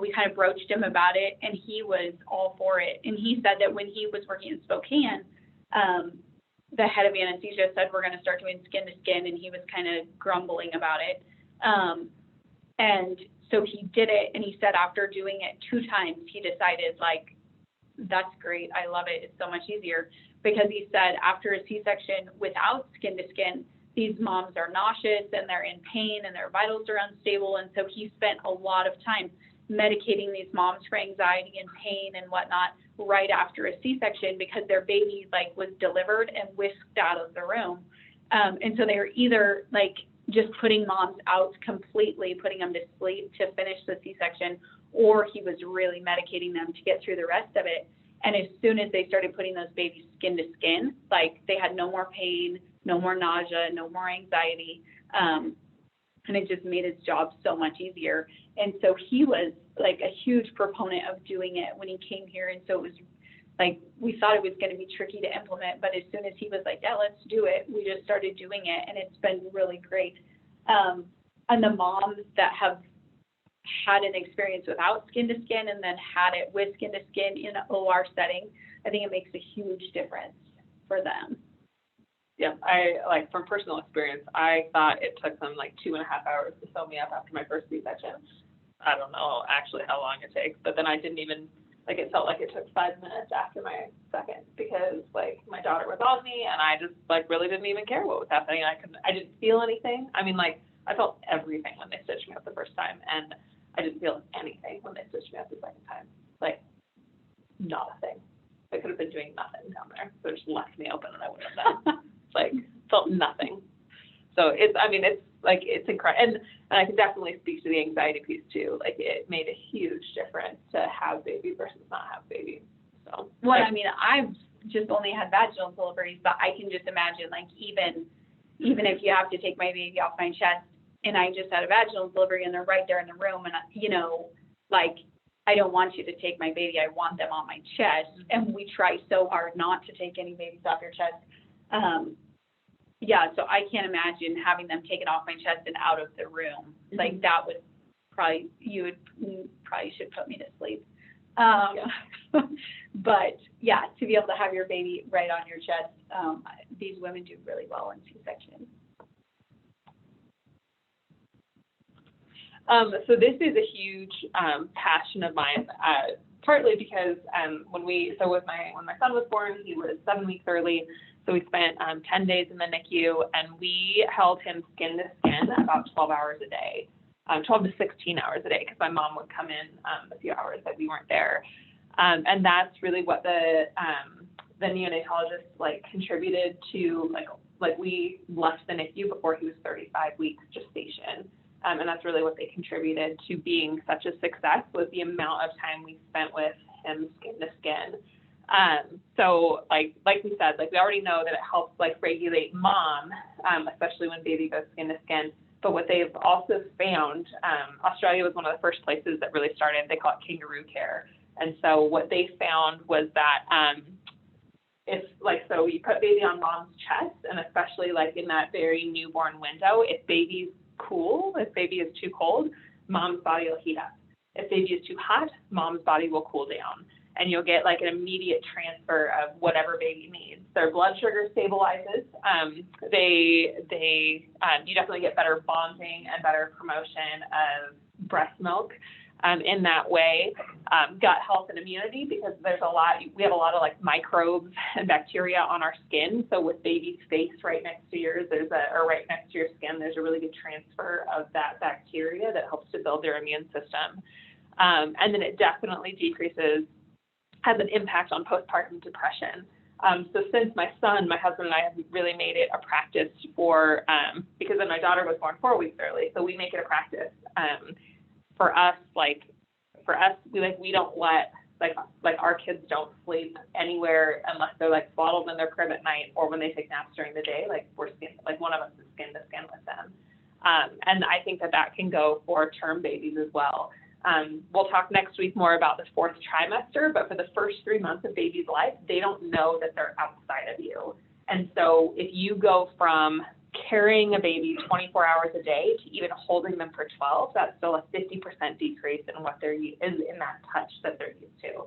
we kind of broached him about it, and he was all for it. And he said that when he was working in Spokane, the head of anesthesia said, we're going to start doing skin to skin, and he was kind of grumbling about it. And so he did it, and he said after doing it 2 times, he decided, like, that's great. I love it. It's so much easier. Because he said after a C-section without skin to skin, these moms are nauseous and they're in pain and their vitals are unstable. And so he spent a lot of time medicating these moms for anxiety and pain and whatnot right after a C-section because their baby was delivered and whisked out of the room. And so they were either just putting moms out completely, putting them to sleep to finish the C-section, or he was really medicating them to get through the rest of it. And as soon as they started putting those babies skin to skin, they had no more pain, no more nausea, no more anxiety. And it just made his job so much easier. And so he was a huge proponent of doing it when he came here. And so it was we thought it was going to be tricky to implement, but as soon as he was yeah, let's do it, we just started doing it, and it's been really great. And the moms that have had an experience without skin to skin and then had it with skin to skin in an OR setting, I think it makes a huge difference for them. Yeah, I from personal experience, I thought it took them 2.5 hours to sew me up after my first C-section. I don't know actually how long it takes, but then I didn't even it felt like it took 5 minutes after my second because my daughter was on me and I just really didn't even care what was happening. I didn't feel anything. I mean I felt everything when they stitched me up the first time, and I didn't feel anything when they stitched me up the second time. Not a thing. I could have been doing nothing down there. They just left me open and I would have done. Felt nothing. So it's incredible. And I can definitely speak to the anxiety piece too. It made a huge difference to have baby versus not have baby. So. Well, I've just only had vaginal deliveries, but I can just imagine even if you have to take my baby off my chest, and I just had a vaginal delivery and they're right there in the room, and I don't want you to take my baby, I want them on my chest, and we try so hard not to take any babies off your chest. So I can't imagine having them taken off my chest and out of the room. Mm-hmm. That would you probably should put me to sleep. But yeah, to be able to have your baby right on your chest, these women do really well in C-section. So this is a huge passion of mine, partly because when my son was born, he was 7 weeks early, so we spent 10 days in the NICU, and we held him skin to skin about 12 hours a day, 12 to 16 hours a day, because my mom would come in a few hours that we weren't there, and that's really what the neonatologist contributed to we left the NICU before he was 35 weeks gestation. And that's really what they contributed to being such a success, was the amount of time we spent with him skin to skin. So like we said, we already know that it helps regulate mom, especially when baby goes skin to skin. But what they've also found, Australia was one of the first places that really started, they call it kangaroo care. And so what they found was that so you put baby on mom's chest, and especially in that very newborn window, if baby's cool, if baby is too cold, mom's body will heat up. If baby is too hot, mom's body will cool down, and you'll get an immediate transfer of whatever baby needs. Their blood sugar stabilizes. You definitely get better bonding and better promotion of breast milk in that way. Gut health and immunity, because we have a lot of microbes and bacteria on our skin. So with baby's face right next to yours, right next to your skin, there's a really good transfer of that bacteria that helps to build their immune system. And then it definitely has an impact on postpartum depression. So since my husband and I have really made it a practice for, because then my daughter was born 4 weeks early, so we make it a practice, for us, we don't let, like our kids don't sleep anywhere unless they're like swaddled in their crib at night or when they take naps during the day, like one of us is skin to skin with them. And I think that can go for term babies as well. We'll talk next week more about the 4th trimester, but for the first 3 months of baby's life, they don't know that they're outside of you. And so if you go from carrying a baby 24 hours a day to even holding them for 12, that's still a 50% decrease in what they're in that touch that they're used to.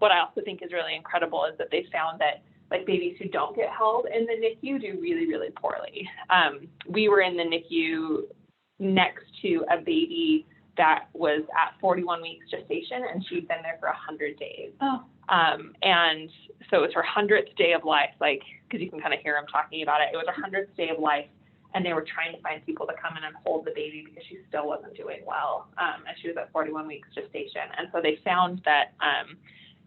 What I also think is really incredible is that they found that like babies who don't get held in the NICU do really, really poorly. We were in the NICU next to a baby that was at 41 weeks gestation, and she'd been there for 100 days. Oh. And so it was her 100th day of life, like, because you can kind of hear them talking about it. It was her 100th day of life, and they were trying to find people to come in and hold the baby because she still wasn't doing well, and she was at 41 weeks gestation. And so they found that,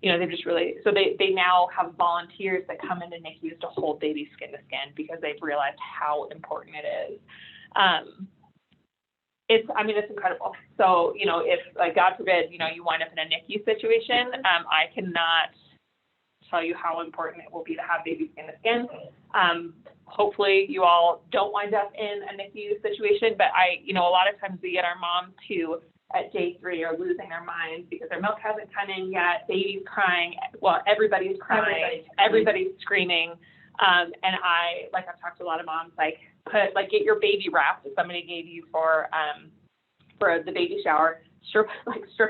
they just really, so they now have volunteers that come into NICUs to hold babies skin to skin because they've realized how important it is. It's incredible. So, if, like, God forbid, you wind up in a NICU situation, I cannot tell you how important it will be to have babies skin to skin. Hopefully you all don't wind up in a NICU situation, but a lot of times we get our moms who at day 3 are losing their minds because their milk hasn't come in yet, baby's crying, well, everybody's crying, everybody's screaming. And I've talked to a lot of moms, get your baby wrap that somebody gave you for the baby shower, strip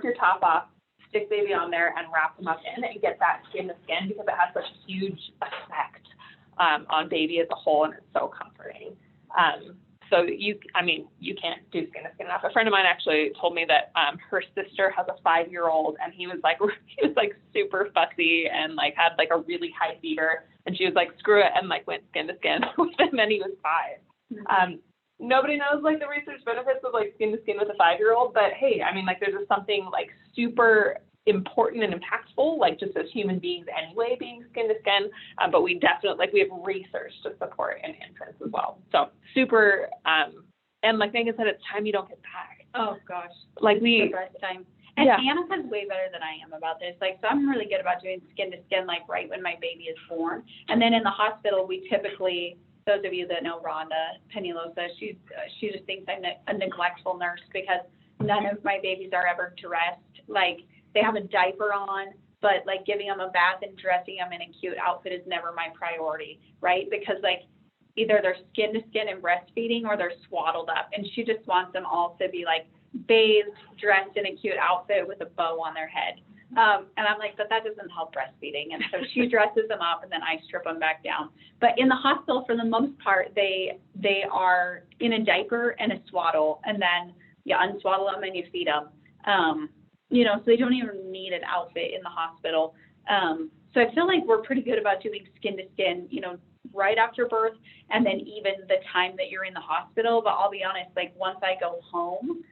your top off, stick baby on there and wrap them up in and get that skin to skin because it has such a huge effect on baby as a whole, and it's so comforting. So you can't do skin to skin enough. A friend of mine actually told me that her sister has a 5-year-old, and he was super fussy and had a really high fever, and she was like, screw it, and went skin to skin with him, and he was 5. Mm-hmm. Nobody knows the research benefits of skin to skin with a 5-year-old, but hey, there's just something super important and impactful, just as human beings anyway, being skin to skin. But we definitely, we have research to support in infants as well. So super, and like Megan said, it's time you don't get back. Oh gosh. The breast time. And yeah. Annika's way better than I am about this. So I'm really good about doing skin to skin, right when my baby is born. And then in the hospital, we typically, those of you that know Rhonda Pennylosa, she just thinks I'm a neglectful nurse because none of my babies are ever dressed. They have a diaper on, but giving them a bath and dressing them in a cute outfit is never my priority, right? Because either they're skin to skin and breastfeeding or they're swaddled up. And she just wants them all to be bathed, dressed in a cute outfit with a bow on their head. And I'm but that doesn't help breastfeeding. And so she dresses them up and then I strip them back down. But in the hospital, for the most part, they are in a diaper and a swaddle, and then you unswaddle them and you feed them. So they don't even need an outfit in the hospital. So I feel we're pretty good about doing skin to skin, right after birth, and then even the time that you're in the hospital. But I'll be honest, once I go home,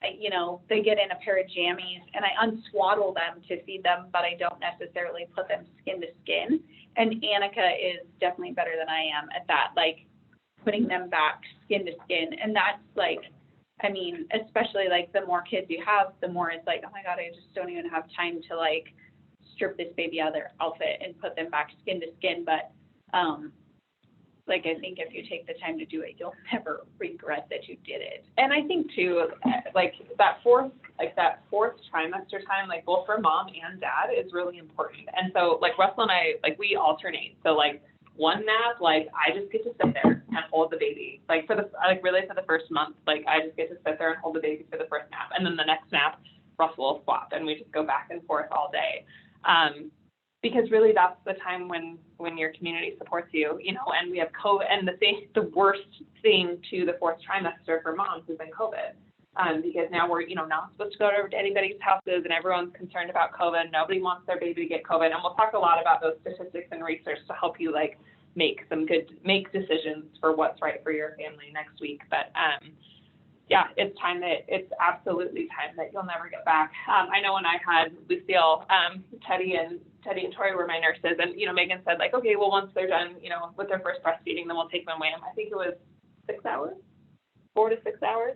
they get in a pair of jammies and I unswaddle them to feed them, but I don't necessarily put them skin to skin. And Annika is definitely better than I am at that, putting them back skin to skin. And that's especially the more kids you have, the more it's oh my God, I just don't even have time to strip this baby out of their outfit and put them back skin to skin. But I think if you take the time to do it, you'll never regret that you did it. And I think too, that fourth trimester time, both for mom and dad is really important. And so Russell and I, we alternate. So one nap, I just get to sit there and hold the baby. For the first month, I just get to sit there and hold the baby for the first nap. And then the next nap, Russell will swap and we just go back and forth all day. Because really that's the time when your community supports you, and we have COVID, and the worst thing to the 4th trimester for moms has been COVID. Because now we're, not supposed to go to anybody's houses and everyone's concerned about COVID. Nobody wants their baby to get COVID. And we'll talk a lot about those statistics and research to help you make decisions for what's right for your family next week. But yeah, it's absolutely time that you'll never get back. I know when I had Lucille, Teddy and Tori were my nurses, and, you know, Megan said, like, okay, well, once they're done, you know, with their first breastfeeding, then we'll take them away. And I think it was 6 hours, 4 to 6 hours.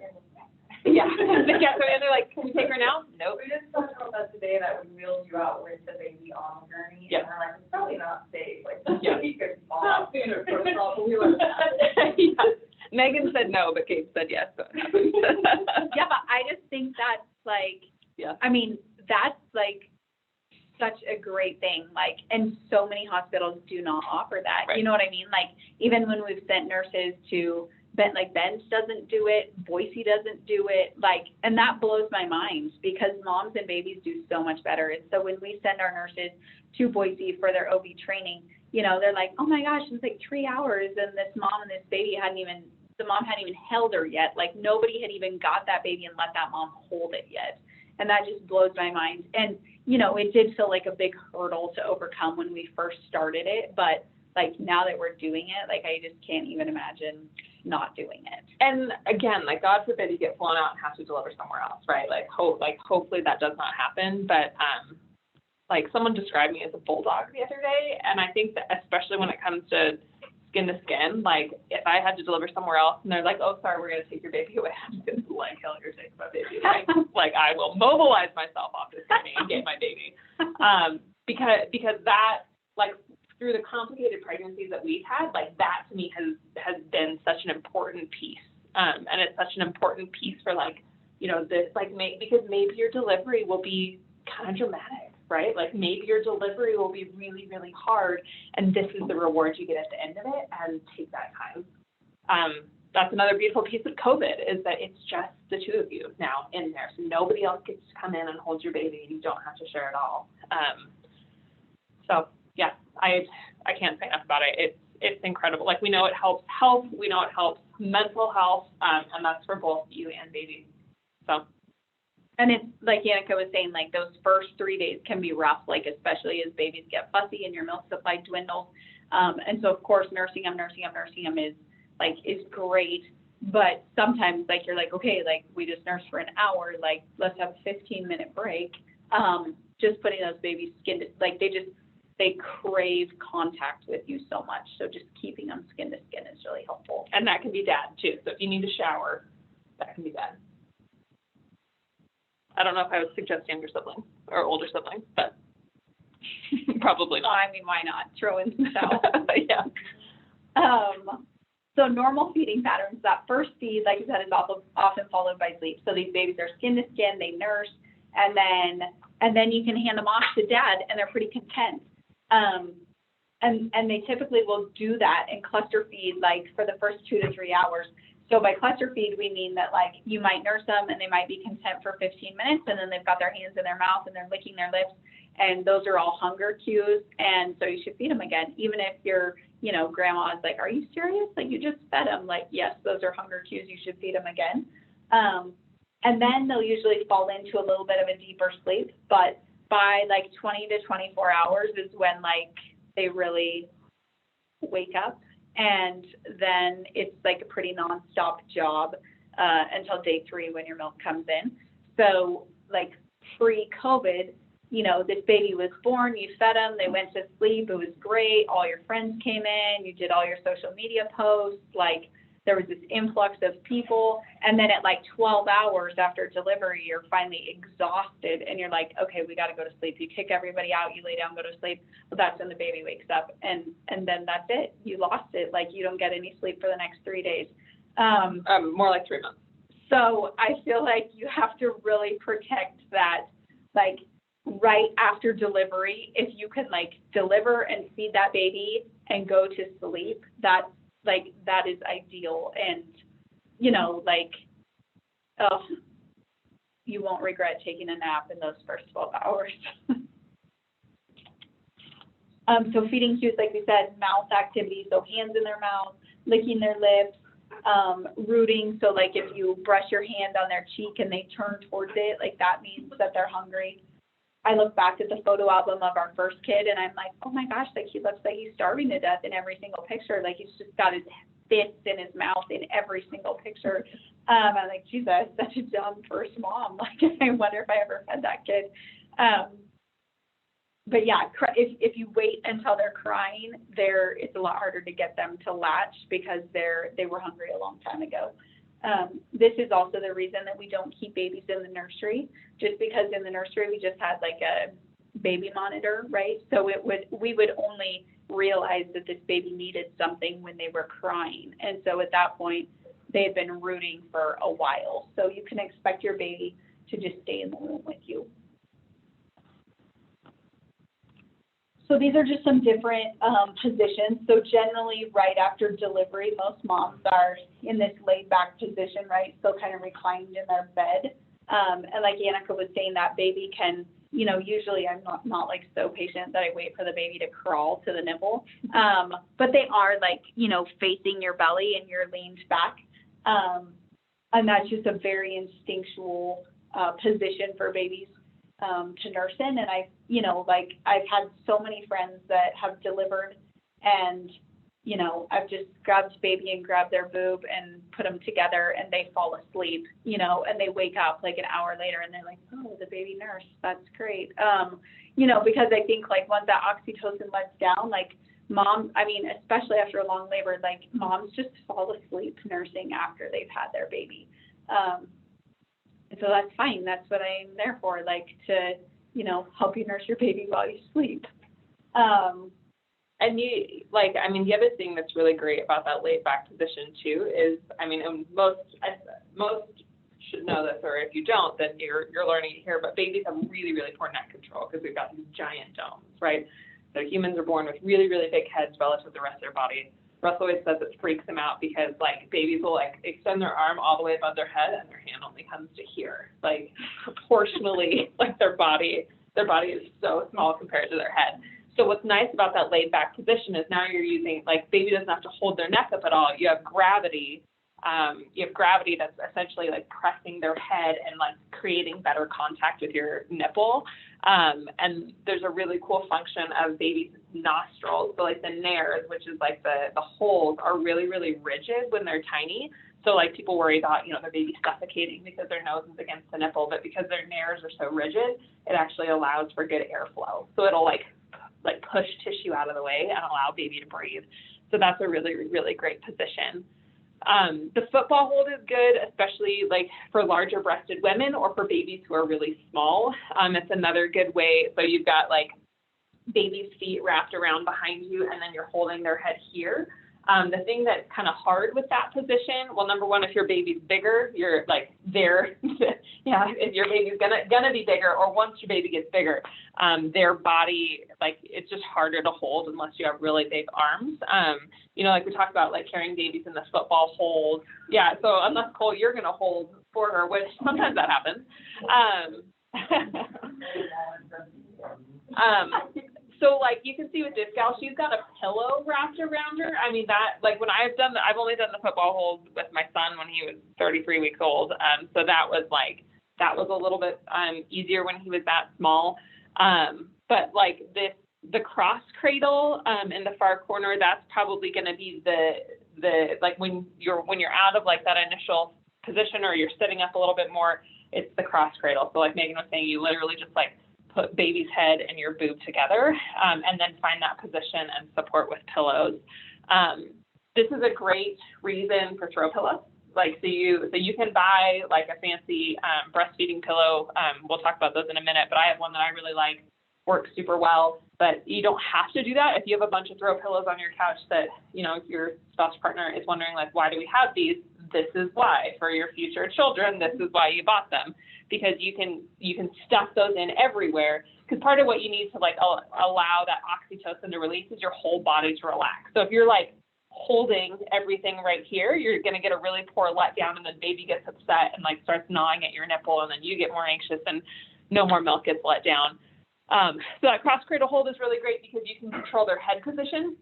Yeah. And they're like, can we take her now? Nope. We just talked about that today, that we wheeled you out with the baby on the gurney. Yeah. And we're like, it's probably not safe, like, Yeah. you could fall off. Yeah. Yeah. Megan said no, but Kate said yes. So it happened. Yeah, but I just think that's like, Yeah. I mean, that's like such a great thing, like, and so many hospitals do not offer that. Right. You know what I mean? Like, even when we've sent nurses to Ben's doesn't do it, Boise doesn't do it, like, and that blows my mind because moms and babies do so much better. And so when we send our nurses to Boise for their OB training, you know, they're like, oh my gosh, it's like 3 hours and this mom and this baby the mom hadn't even held her yet. Like, nobody had even got that baby and let that mom hold it yet. And that just blows my mind. And, you know, it did feel like a big hurdle to overcome when we first started it. But, like, now that we're doing it, like, I just can't even imagine not doing it. And again, like, God forbid you get flown out and have to deliver somewhere else, right? Hopefully that does not happen. But, like, someone described me as a bulldog the other day. And I think that especially when it comes to skin to skin, like, if I had to deliver somewhere else and they're like, oh, sorry, we're going to take your baby away, I'm just like, hell, you're taking my baby away. Like, I will mobilize myself off this baby and get my baby. Because that, like, through the complicated pregnancies that we've had, like, that to me has been such an important piece. And it's such an important piece for, like, you know, this, like, because maybe your delivery will be kind of dramatic, right? Like, maybe your delivery will be really, really hard, and this is the reward you get at the end of it, and take that time. That's another beautiful piece of COVID, is that it's just the two of you now in there. So nobody else gets to come in and hold your baby, and you don't have to share it all. So, yeah, I can't say enough about it. It's incredible. Like, we know it helps health, we know it helps mental health, and that's for both you and baby. So. And it's like Yannicka was saying, like, those first 3 days can be rough, like, especially as babies get fussy and your milk supply dwindles. And so, of course, nursing them is great. But sometimes, like, you're like, okay, like, we just nursed for an hour, like, let's have a 15-minute break. Just putting those babies skin to, like, they crave contact with you so much. So just keeping them skin to skin is really helpful. And that can be dad, too. So if you need to shower, that can be dad. I don't know if I would suggest younger siblings or older siblings, but probably not. I mean, why not? Throw in some cells. Yeah. So normal feeding patterns, that first feed, like I said, is often followed by sleep. So these babies are skin to skin, they nurse, and then you can hand them off to dad, and they're pretty content. And they typically will do that and cluster feed, like, for the first 2 to 3 hours. So by cluster feed, we mean that, like, you might nurse them and they might be content for 15 minutes, and then they've got their hands in their mouth and they're licking their lips, and those are all hunger cues, and so you should feed them again. Even if your, you know, grandma is like, are you serious? Like, you just fed them. Like, yes, those are hunger cues. You should feed them again. And then they'll usually fall into a little bit of a deeper sleep, but by, like, 20 to 24 hours is when, like, they really wake up. And then it's like a pretty nonstop job until day 3 when your milk comes in. So, like, pre-COVID, you know, this baby was born, you fed them, they went to sleep, it was great, all your friends came in, you did all your social media posts, like, there was this influx of people, and then at like 12 hours after delivery, you're finally exhausted, and you're like, okay, we got to go to sleep. You kick everybody out, you lay down, go to sleep. Well, that's when the baby wakes up, and then that's it. You lost it. Like, you don't get any sleep for the next 3 days. More like 3 months. So I feel like you have to really protect that, like, right after delivery. If you can, like, deliver and feed that baby and go to sleep, that is ideal. And, you know, like, you won't regret taking a nap in those first 12 hours. So feeding cues, like we said, mouth activity, so hands in their mouth, licking their lips, rooting. So, like, if you brush your hand on their cheek and they turn towards it, like, that means that they're hungry. I look back at the photo album of our first kid, and I'm like, oh my gosh, like, he looks like he's starving to death in every single picture. Like, he's just got his fists in his mouth in every single picture. I'm like, geez, that's such a dumb first mom. Like, I wonder if I ever fed that kid. But yeah, if you wait until they're crying, it's a lot harder to get them to latch because they were hungry a long time ago. This is also the reason that we don't keep babies in the nursery, just because in the nursery we just had like a baby monitor, right? So we would only realize that this baby needed something when they were crying. And so at that point, they had been rooting for a while. So you can expect your baby to just stay in the room with you. So these are just some different positions. So generally right after delivery, most moms are in this laid back position, right? So kind of reclined in their bed. And like Annika was saying, that baby can, you know, usually I'm not like so patient that I wait for the baby to crawl to the nipple. But they are like, you know, facing your belly and you're leaned back. And that's just a very instinctual position for babies to nurse in. And I've had so many friends that have delivered and, you know, I've just grabbed baby and grabbed their boob and put them together and they fall asleep, you know, and they wake up like an hour later and they're like, oh, the baby nurse, that's great. You know, because I think like once that oxytocin lets down, like moms, I mean, especially after a long labor, like moms just fall asleep nursing after they've had their baby. And so that's fine. That's what I'm there for, like to, you know, help you nurse your baby while you sleep. And the other thing that's really great about that laid back position too is, I mean, and most should know this, or if you don't, then you're learning it here, but babies have really, really poor neck control because we've got these giant domes, right? So humans are born with really, really big heads relative to the rest of their body. Russ always says it freaks him out because like babies will like extend their arm all the way above their head and their hand only comes to here, like proportionally, like their body is so small compared to their head. So what's nice about that laid back position is now you're using, like baby doesn't have to hold their neck up at all. You have gravity. That's essentially like pressing their head and like creating better contact with your nipple. And there's a really cool function of baby's nostrils. So like the nares, which is like the holes, are really, really rigid when they're tiny. So like people worry about, you know, their baby suffocating because their nose is against the nipple, but because their nares are so rigid, it actually allows for good airflow. So it'll like push tissue out of the way and allow baby to breathe. So that's a really, really great position. The football hold is good, especially like for larger breasted women or for babies who are really small. It's another good way. So you've got like baby's feet wrapped around behind you and then you're holding their head here. The thing that's kind of hard with that position, well, number one, if your baby's bigger, you're like there. Yeah, if your baby's gonna be bigger, or once your baby gets bigger, their body, like it's just harder to hold unless you have really big arms. You know, like we talked about, like carrying babies in the football hold. Yeah, so unless Cole, you're gonna hold for her, which sometimes that happens. So like you can see with this gal, she's got a pillow wrapped around her. I mean that, like when I've only done the football hold with my son when he was 33 weeks old. So that was a little bit easier when he was that small. But like the cross cradle in the far corner, that's probably going to be the like when you're out of like that initial position or you're sitting up a little bit more, it's the cross cradle. So like Megan was saying, you literally just like put baby's head and your boob together, and then find that position and support with pillows. This is a great reason for throw pillows. Like, so you can buy like a fancy breastfeeding pillow. We'll talk about those in a minute, but I have one that I really like, works super well, but you don't have to do that. If you have a bunch of throw pillows on your couch that, you know, your spouse partner is wondering like, why do we have these? This is why. For your future children, this is why you bought them. Because you can stuff those in everywhere. Because part of what you need to like allow that oxytocin to release is your whole body to relax. So if you're like holding everything right here, you're going to get a really poor letdown, and then baby gets upset and like starts gnawing at your nipple, and then you get more anxious and no more milk gets let down. So that cross cradle hold is really great because you can control their head position.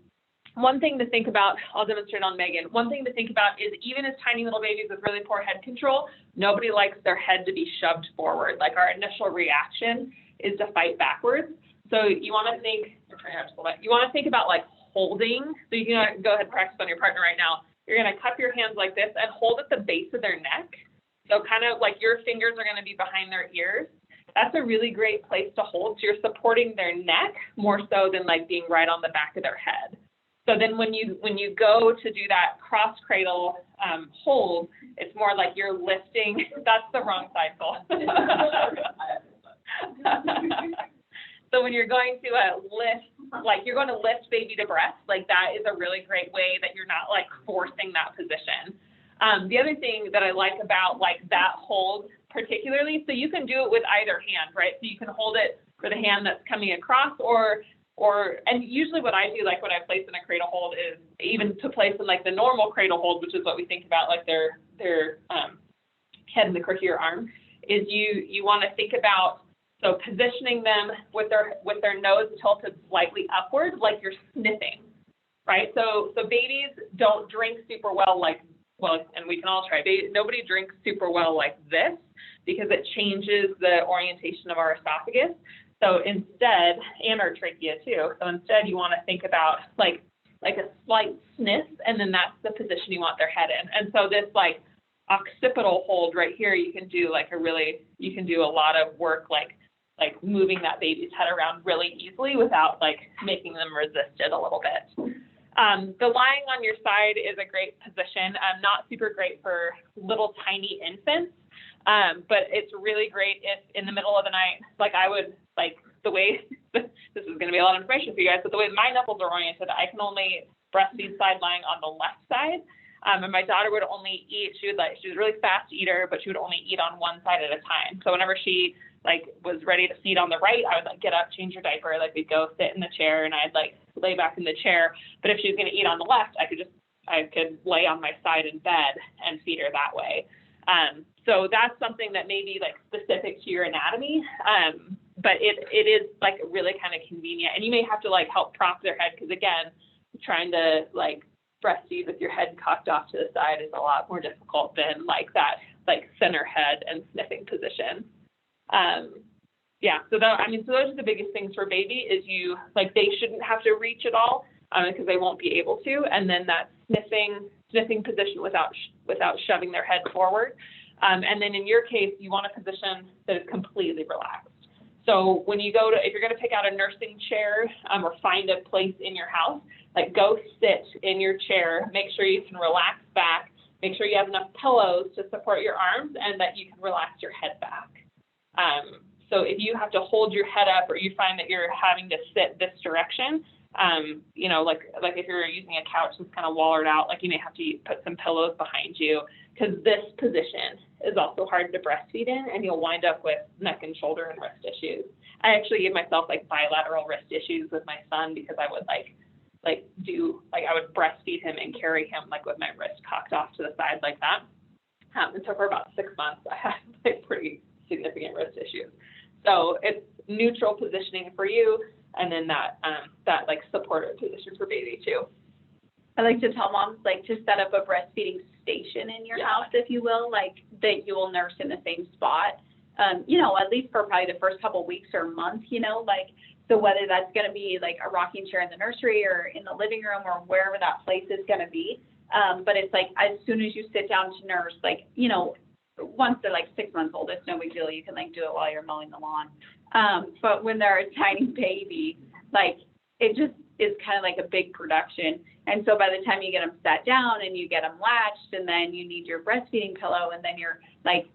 One thing to think about, I'll demonstrate on Megan. One thing to think about is even as tiny little babies with really poor head control, nobody likes their head to be shoved forward. Like our initial reaction is to fight backwards. So you want to think about like holding. So you can go ahead and practice on your partner right now. you're going to cup your hands like this and hold at the base of their neck. So kind of like your fingers are going to be behind their ears. That's a really great place to hold. So you're supporting their neck more so than like being right on the back of their head. So then when you go to do that cross cradle hold, it's more like you're lifting. That's the wrong side, Cole. So when you're going to lift, like you're going to lift baby to breast, like that is a really great way that you're not like forcing that position. The other thing that I like about like that hold particularly, so you can do it with either hand, right? So you can hold it for the hand that's coming across or, and usually what I do, like when I place in a cradle hold is even to place in like the normal cradle hold, which is what we think about like their head in the crook of your arm, is you want to think about, so positioning them with their nose tilted slightly upward, like you're sniffing, right? So babies don't drink super well and we can all try. Nobody drinks super well like this because it changes the orientation of our esophagus. So instead, and our trachea too. So instead, you want to think about like a slight sniff, and then that's the position you want their head in. And so this like occipital hold right here, you can do a lot of work like moving that baby's head around really easily without like making them resist it a little bit. The lying on your side is a great position. Not super great for little tiny infants, but it's really great if in the middle of the night, like I would, like the way, this is going to be a lot of information for you guys, but the way my nipples are oriented, I can only breastfeed side lying on the left side. And my daughter would only eat, she was a really fast eater, but she would only eat on one side at a time. So whenever she like was ready to feed on the right, I would like get up, change her diaper, like we'd go sit in the chair and I'd like lay back in the chair. But if she was going to eat on the left, I could lay on my side in bed and feed her that way. So that's something that may be like specific to your anatomy. But it is like really kind of convenient, and you may have to like help prop their head because again, trying to like breastfeed with your head cocked off to the side is a lot more difficult than like that like center head and sniffing position. So those are the biggest things for baby is they shouldn't have to reach at all because they won't be able to, and then that sniffing position without shoving their head forward. And then in your case, you want a position that is completely relaxed. So when you if you're going to pick out a nursing chair or find a place in your house, like go sit in your chair, make sure you can relax back, make sure you have enough pillows to support your arms and that you can relax your head back. So if you have to hold your head up or you find that you're having to sit this direction, like if you're using a couch that's kind of wallered out, like you may have to put some pillows behind you because this position is also hard to breastfeed in and you'll wind up with neck and shoulder and wrist issues. I actually give myself like bilateral wrist issues with my son because I would I would breastfeed him and carry him like with my wrist cocked off to the side like that. And so for about 6 months, I had like pretty significant wrist issues. So it's neutral positioning for you, and then that like supportive position for baby too. I like to tell moms like to set up a breastfeeding station in your house, if you will, like that you will nurse in the same spot. At least for probably the first couple weeks or months, so whether that's going to be like a rocking chair in the nursery or in the living room or wherever that place is going to be. But it's like as soon as you sit down to nurse, once they're like 6 months old, it's no big deal. You can like do it while you're mowing the lawn. But when they're a tiny baby, like it just is kind of like a big production. And so by the time you get them sat down and you get them latched and then you need your breastfeeding pillow and then you're like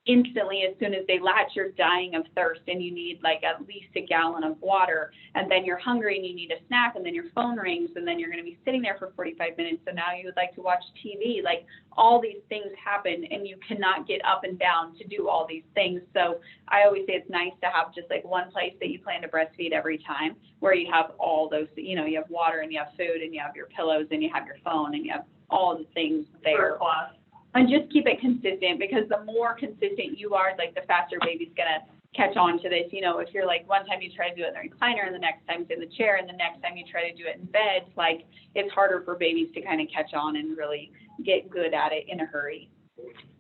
instantly, as soon as they latch, you're dying of thirst and you need like at least a gallon of water, and then you're hungry and you need a snack, and then your phone rings and then you're going to be sitting there for 45 minutes. So now you would like to watch TV. Like all these things happen and you cannot get up and down to do all these things. So I always say it's nice to have just like one place that you plan to breastfeed every time where you have all those, you have water and you have food and you have your pillows and you have your phone and you have all the things there. And just keep it consistent, because the more consistent you are, like the faster baby's going to catch on to this. If you're like one time you try to do it in the recliner and the next time it's in the chair and the next time you try to do it in bed, like it's harder for babies to kind of catch on and really get good at it in a hurry.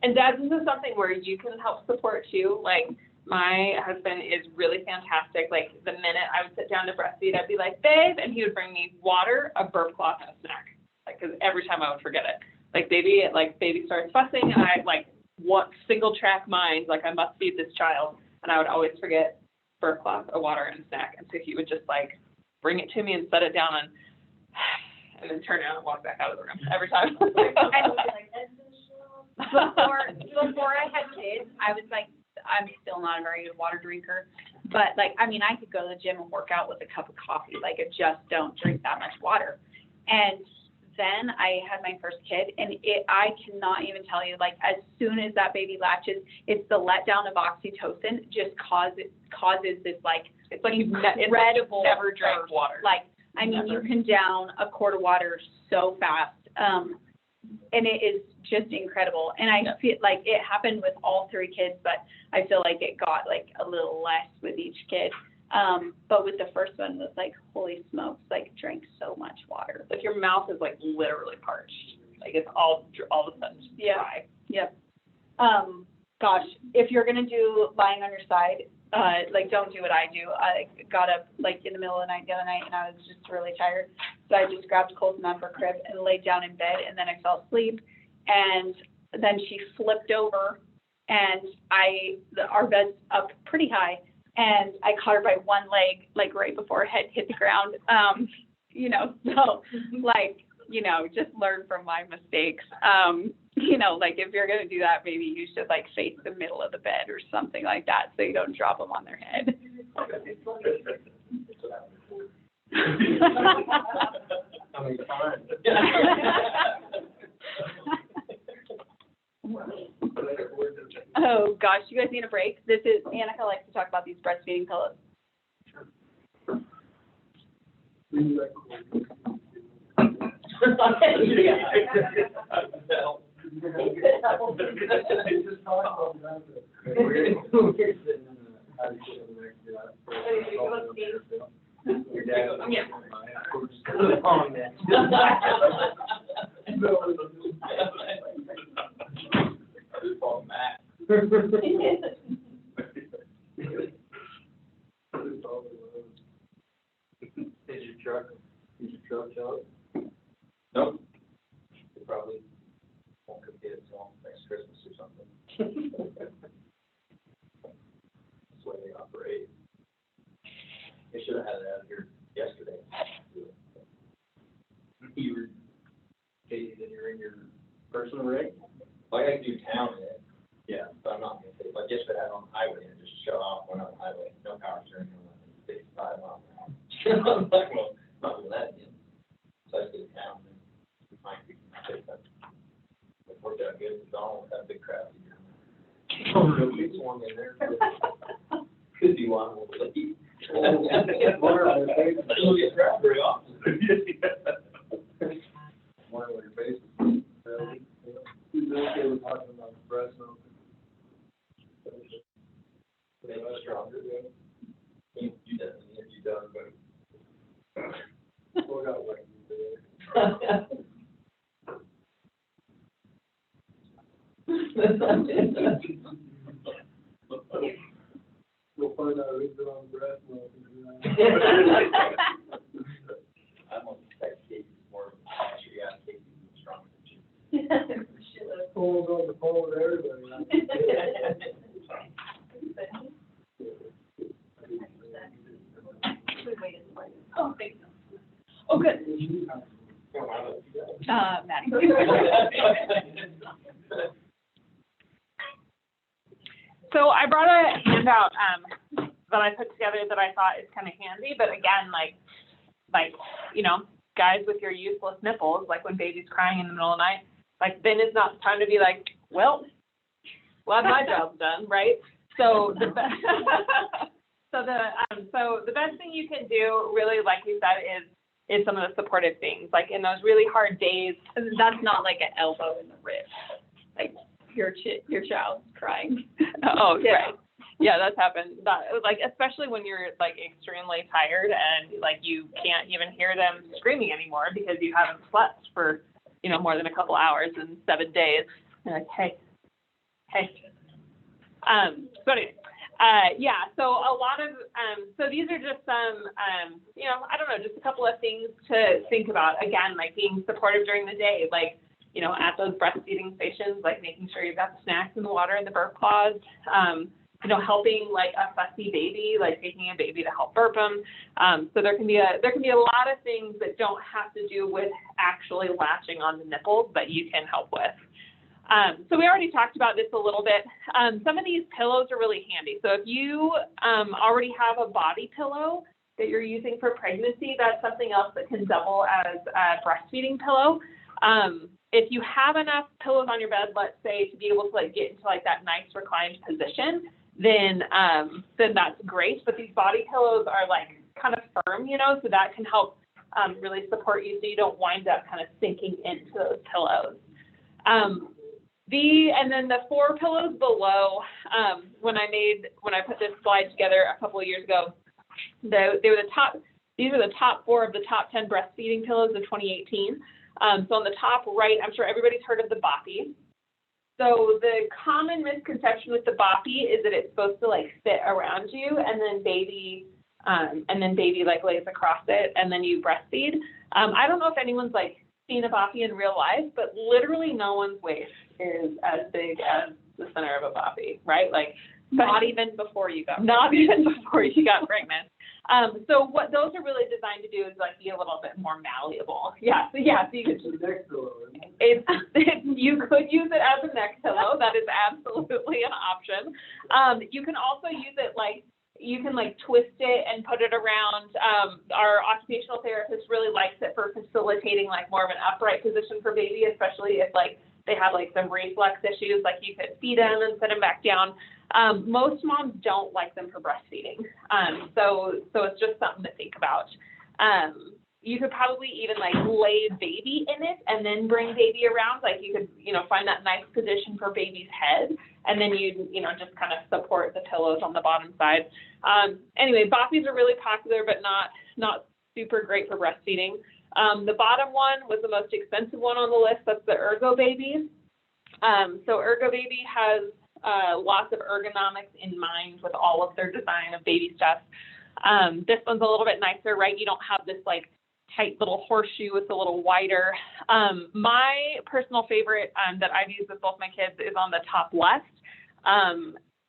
And dads, this is something where you can help support too. Like my husband is really fantastic. Like the minute I would sit down to breastfeed, I'd be like, babe, and he would bring me water, a burp cloth, and a snack. Like because every time I would forget it. Like baby starts fussing, and I like want single track mind, like I must feed this child, and I would always forget for a cloth, a water, and a snack. And so he would just like bring it to me and set it down and then turn around and walk back out of the room every time. I would be like, before I had kids, I was like, I'm still not a very good water drinker, but like, I mean, I could go to the gym and work out with a cup of coffee. Like, I just don't drink that much water. And then I had my first kid, and I cannot even tell you, like, as soon as that baby latches, it's the letdown of oxytocin just causes this, like, It's like you've incredible never drank burst. water. Like, I mean, you can down a quart of water so fast, and it is just incredible. And I feel like it happened with all three kids, but I feel like it got like a little less with each kid. But with the first one, it was like, holy smokes, like drank so much water. Like your mouth is like literally parched. Like it's all of a sudden dry. Yep. Gosh, if you're gonna do lying on your side, like don't do what I do. I got up like in the middle of the night the other night, and I was just really tired. So I just grabbed Colton out of her crib and laid down in bed, and then I fell asleep. And then she flipped over, and our bed's up pretty high, and I caught her by one leg, like right before her head hit the ground. So like, just learn from my mistakes. Like if you're going to do that, maybe you should like face the middle of the bed or something like that so you don't drop them on their head. I mean, fine. Oh gosh, you guys need a break? Annika likes to talk about these breastfeeding pillows. Is your truck out? Nope. You probably won't cook it until next Christmas or something. That's the way they operate. They should have had it out here yesterday. You were, Katie, then you're in your personal rig? Well, I had to do town in it. Yeah. But I'm not gonna say, but just to have it on the highway and just shut off when on the highway, no power steering, 55 miles an hour. I'm not doing that again. So I just did town and find people to take that. It worked out good. Donald had a big crowd here. Oh, really? It's one in there. Could be one more late. Oh, yeah, crowd very often. One of your faces. Who's okay with talking about the breast milk? They are stronger, yeah. You definitely, if you done, but. We'll go like you did. We'll find out who's been on breast milk. I'm on the sex case more, actually, yeah, Casey's stronger than you. Pulls on the phone with everybody. Oh, thank you. Oh, good. Maddie. So I brought a handout that I put together that I thought is kind of handy, but again, like guys with your useless nipples, like when baby's crying in the middle of the night, like then it's not time to be like, well, my job's done, right? So the best thing you can do, really, like we said, is some of the supportive things, like in those really hard days. That's not like an elbow in the rib, like your child's crying. Oh, Yeah. right. Yeah, that's happened. Like, especially when you're like extremely tired and like you can't even hear them screaming anymore because you haven't slept for, more than a couple hours in 7 days. You're like, hey. So anyway, Yeah, so a lot of, so these are just some, you know, I don't know, just a couple of things to think about. Again, like being supportive during the day, like, you know, at those breastfeeding stations, like making sure you've got the snacks in the water in the burp cloths, you know, helping like a fussy baby, like taking a baby to help burp them. So there can be a lot of things that don't have to do with actually latching on the nipples that you can help with. So we already talked about this a little bit. Some of these pillows are really handy. So if you already have a body pillow that you're using for pregnancy, that's something else that can double as a breastfeeding pillow. If you have enough pillows on your bed, let's say, to be able to like get into like that nice reclined position, then that's great. But these body pillows are like kind of firm, you know, so that can help really support you so you don't wind up kind of sinking into those pillows. And then the 4 pillows below, when I put this slide together a couple of years ago, these are the top 4 of the top 10 breastfeeding pillows of 2018. So on the top right, I'm sure everybody's heard of the boppy. So the common misconception with the boppy is that it's supposed to like fit around you and then baby like lays across it and then you breastfeed. I don't know if anyone's like seen a boppy in real life, but literally no one's waist is as big as the center of a boppy, right? Like Not even before you got pregnant. So what those are really designed to do is like be a little bit more malleable. Yeah, so you could you could use it as a neck pillow. That is absolutely an option. You can also use it like you can like twist it and put it around. Our occupational therapist really likes it for facilitating like more of an upright position for baby, especially if like they have like some reflux issues, like you could feed them and set them back down. Most moms don't like them for breastfeeding. So it's just something to think about. You could probably even like lay baby in it and then bring baby around. Like you could, you know, find that nice position for baby's head. And then you know, just kind of support the pillows on the bottom side. Anyway, boppies are really popular, but not super great for breastfeeding. The bottom one was the most expensive one on the list. That's the Ergo Baby. So Ergo Baby has lots of ergonomics in mind with all of their design of baby stuff. This one's a little bit nicer, right? You don't have this like tight little horseshoe. It's a little wider. My personal favorite that I've used with both my kids is on the top left.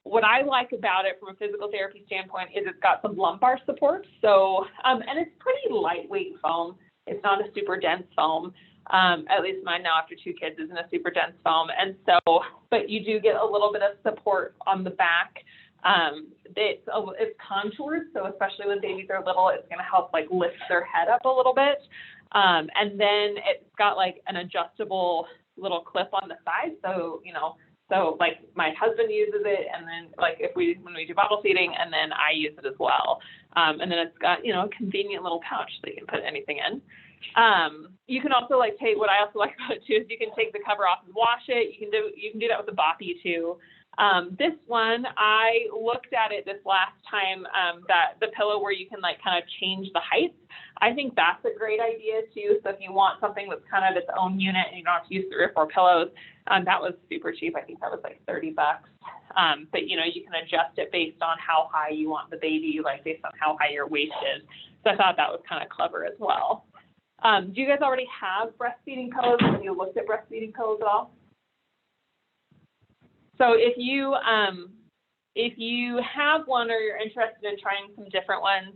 What I like about it from a physical therapy standpoint is it's got some lumbar support. So, and it's pretty lightweight foam. It's not a super dense foam. At least mine now after 2 kids isn't a super dense foam. And so, but you do get a little bit of support on the back. It's contoured, so especially when babies are little, it's going to help like lift their head up a little bit. And then it's got like an adjustable little clip on the side. So, you know, so like my husband uses it, and then like when we do bottle feeding, and then I use it as well. And then it's got, you know, a convenient little pouch so you can put anything in. You can also like take, what I also like about it too is you can take the cover off and wash it. You can do that with the boppy too. This one, I looked at it this last time, that the pillow where you can like kind of change the height. I think that's a great idea too. So if you want something that's kind of its own unit and you don't have to use 3 or 4 pillows, that was super cheap. I think that was like $30. But you know, you can adjust it based on how high you want the baby, like based on how high your waist is. So I thought that was kind of clever as well. Do you guys already have breastfeeding pillows? Have you looked at breastfeeding pillows at all? So if you have one or you're interested in trying some different ones,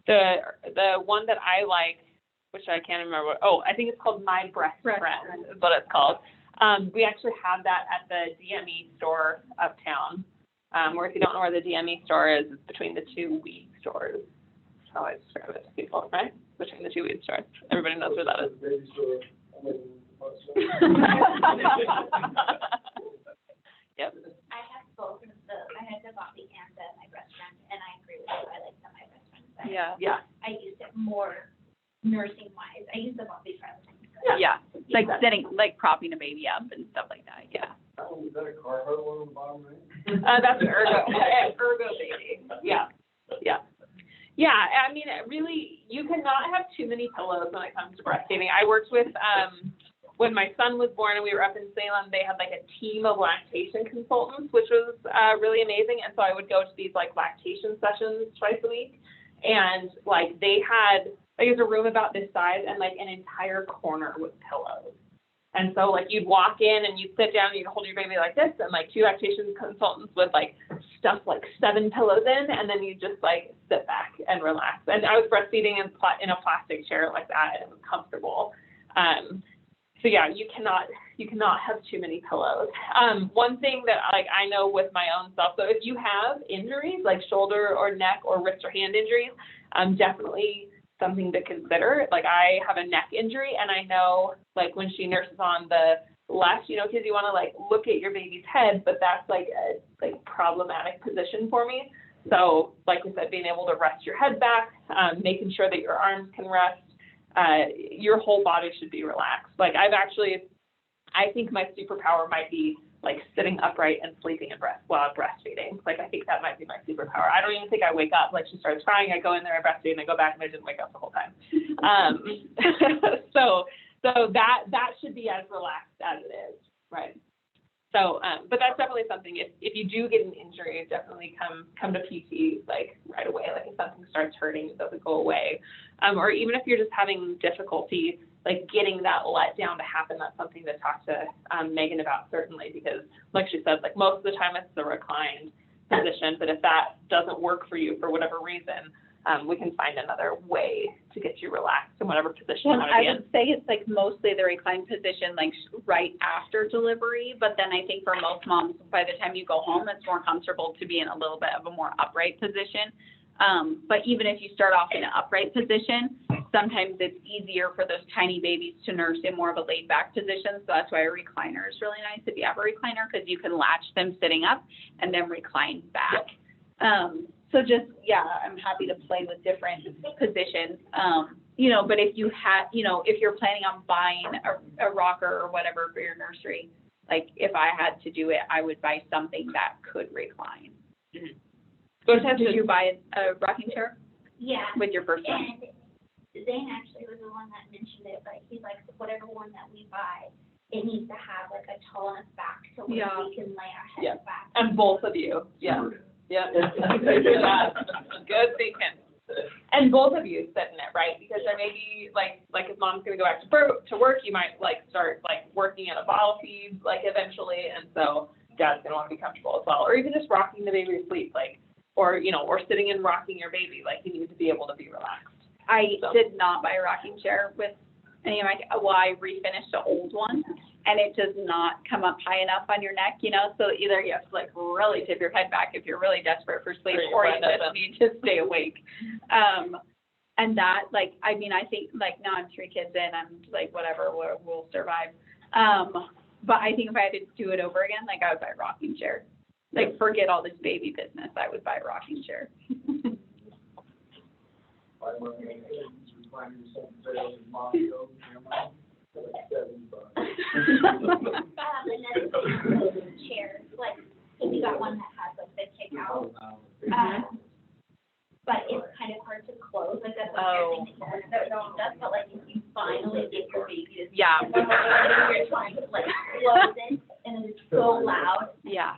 the one that I like, which I can't remember, I think it's called My Breast Friend is what it's called. We actually have that at the DME store uptown, or if you don't know where the DME store is, it's between the 2 weed stores. That's how I describe it to people, right? Between the 2 weed stores. Everybody knows where that is. Yep. I have both of those. I had the boppy and the My Breast Friend, and I agree with you. I like the My Breast Friend better. Yeah. I used it more nursing wise. I used the boppy for everything. Yeah, like sitting, like propping a baby up and stuff like that. Yeah. Is that a Carhartt one on the bottom right? That's an Ergo Baby. Yeah. Yeah, I mean, really, you cannot have too many pillows when it comes to breastfeeding. I worked with when my son was born and we were up in Salem, they had like a team of lactation consultants, which was really amazing. And so I would go to these like lactation sessions twice a week. And like they had, like, it was a room about this size and like an entire corner with pillows. And so like you'd walk in and you'd sit down and you'd hold your baby like this, and like 2 lactation consultants would like stuff like 7 pillows in, and then you just like sit back and relax. And I was breastfeeding in a plastic chair like that, and it was comfortable. So yeah, you cannot have too many pillows. One thing that like I know with my own self, so if you have injuries like shoulder or neck or wrist or hand injuries, definitely something to consider. Like I have a neck injury, and I know like when she nurses on the left, you know, because you want to like look at your baby's head, but that's like a like problematic position for me. So like I said, being able to rest your head back, making sure that your arms can rest, your whole body should be relaxed. Like I think my superpower might be like sitting upright and sleeping while breastfeeding. Like I think that might be my superpower. I don't even think I wake up. Like she starts crying, I go in there, I breastfeed, and I go back, and I didn't wake up the whole time. So that should be as relaxed as it is, right? So, but that's definitely something. If you do get an injury, definitely come to PT like right away. Like if something starts hurting, it doesn't go away, or even if you're just having difficulty like getting that letdown to happen, that's something to talk to Megan about certainly, because like she said, like most of the time it's the reclined position, but if that doesn't work for you for whatever reason, we can find another way to get you relaxed in whatever position you want to be in. I would say it's like mostly the reclined position, like right after delivery, but then I think for most moms, by the time you go home, it's more comfortable to be in a little bit of a more upright position. But even if you start off in an upright position, sometimes it's easier for those tiny babies to nurse in more of a laid back position. So that's why a recliner is really nice if you have a recliner, because you can latch them sitting up and then recline back. So just, yeah, I'm happy to play with different positions. You know, but if you have, you know, if you're planning on buying a rocker or whatever for your nursery, like if I had to do it, I would buy something that could recline. Mm-hmm. Did you buy a rocking chair? Yeah. With your first one? And Zane actually was the one that mentioned it, but he's like, whatever one that we buy, it needs to have like a tall enough back to where we can lay our heads back. And both of you, good thinking. And both of you sit in it, right? Because there may be like if mom's gonna go back to work, you might like start like working at a bottle feed like eventually, and so dad's gonna want to be comfortable as well, or even just rocking the baby to sleep, like, or you know, or sitting and rocking your baby, like you need to be able to be relaxed. I did not buy a rocking chair with any of my, I refinished an old one, and it does not come up high enough on your neck, you know, so either you have to like really tip your head back if you're really desperate for sleep, or you just need to stay awake. And that, like, I mean, I think, like, now I'm 3 kids in, I'm like, whatever, we'll survive. But I think if I had to do it over again, like, I would buy a rocking chair. Like, forget all this baby business, I would buy a rocking chair. Another chair, like, if you got one that has like the kick out, but it's kind of hard to close, like that's one thing that does, but like if you finally get your baby to you're trying to like close it, and then it's so loud. Yeah.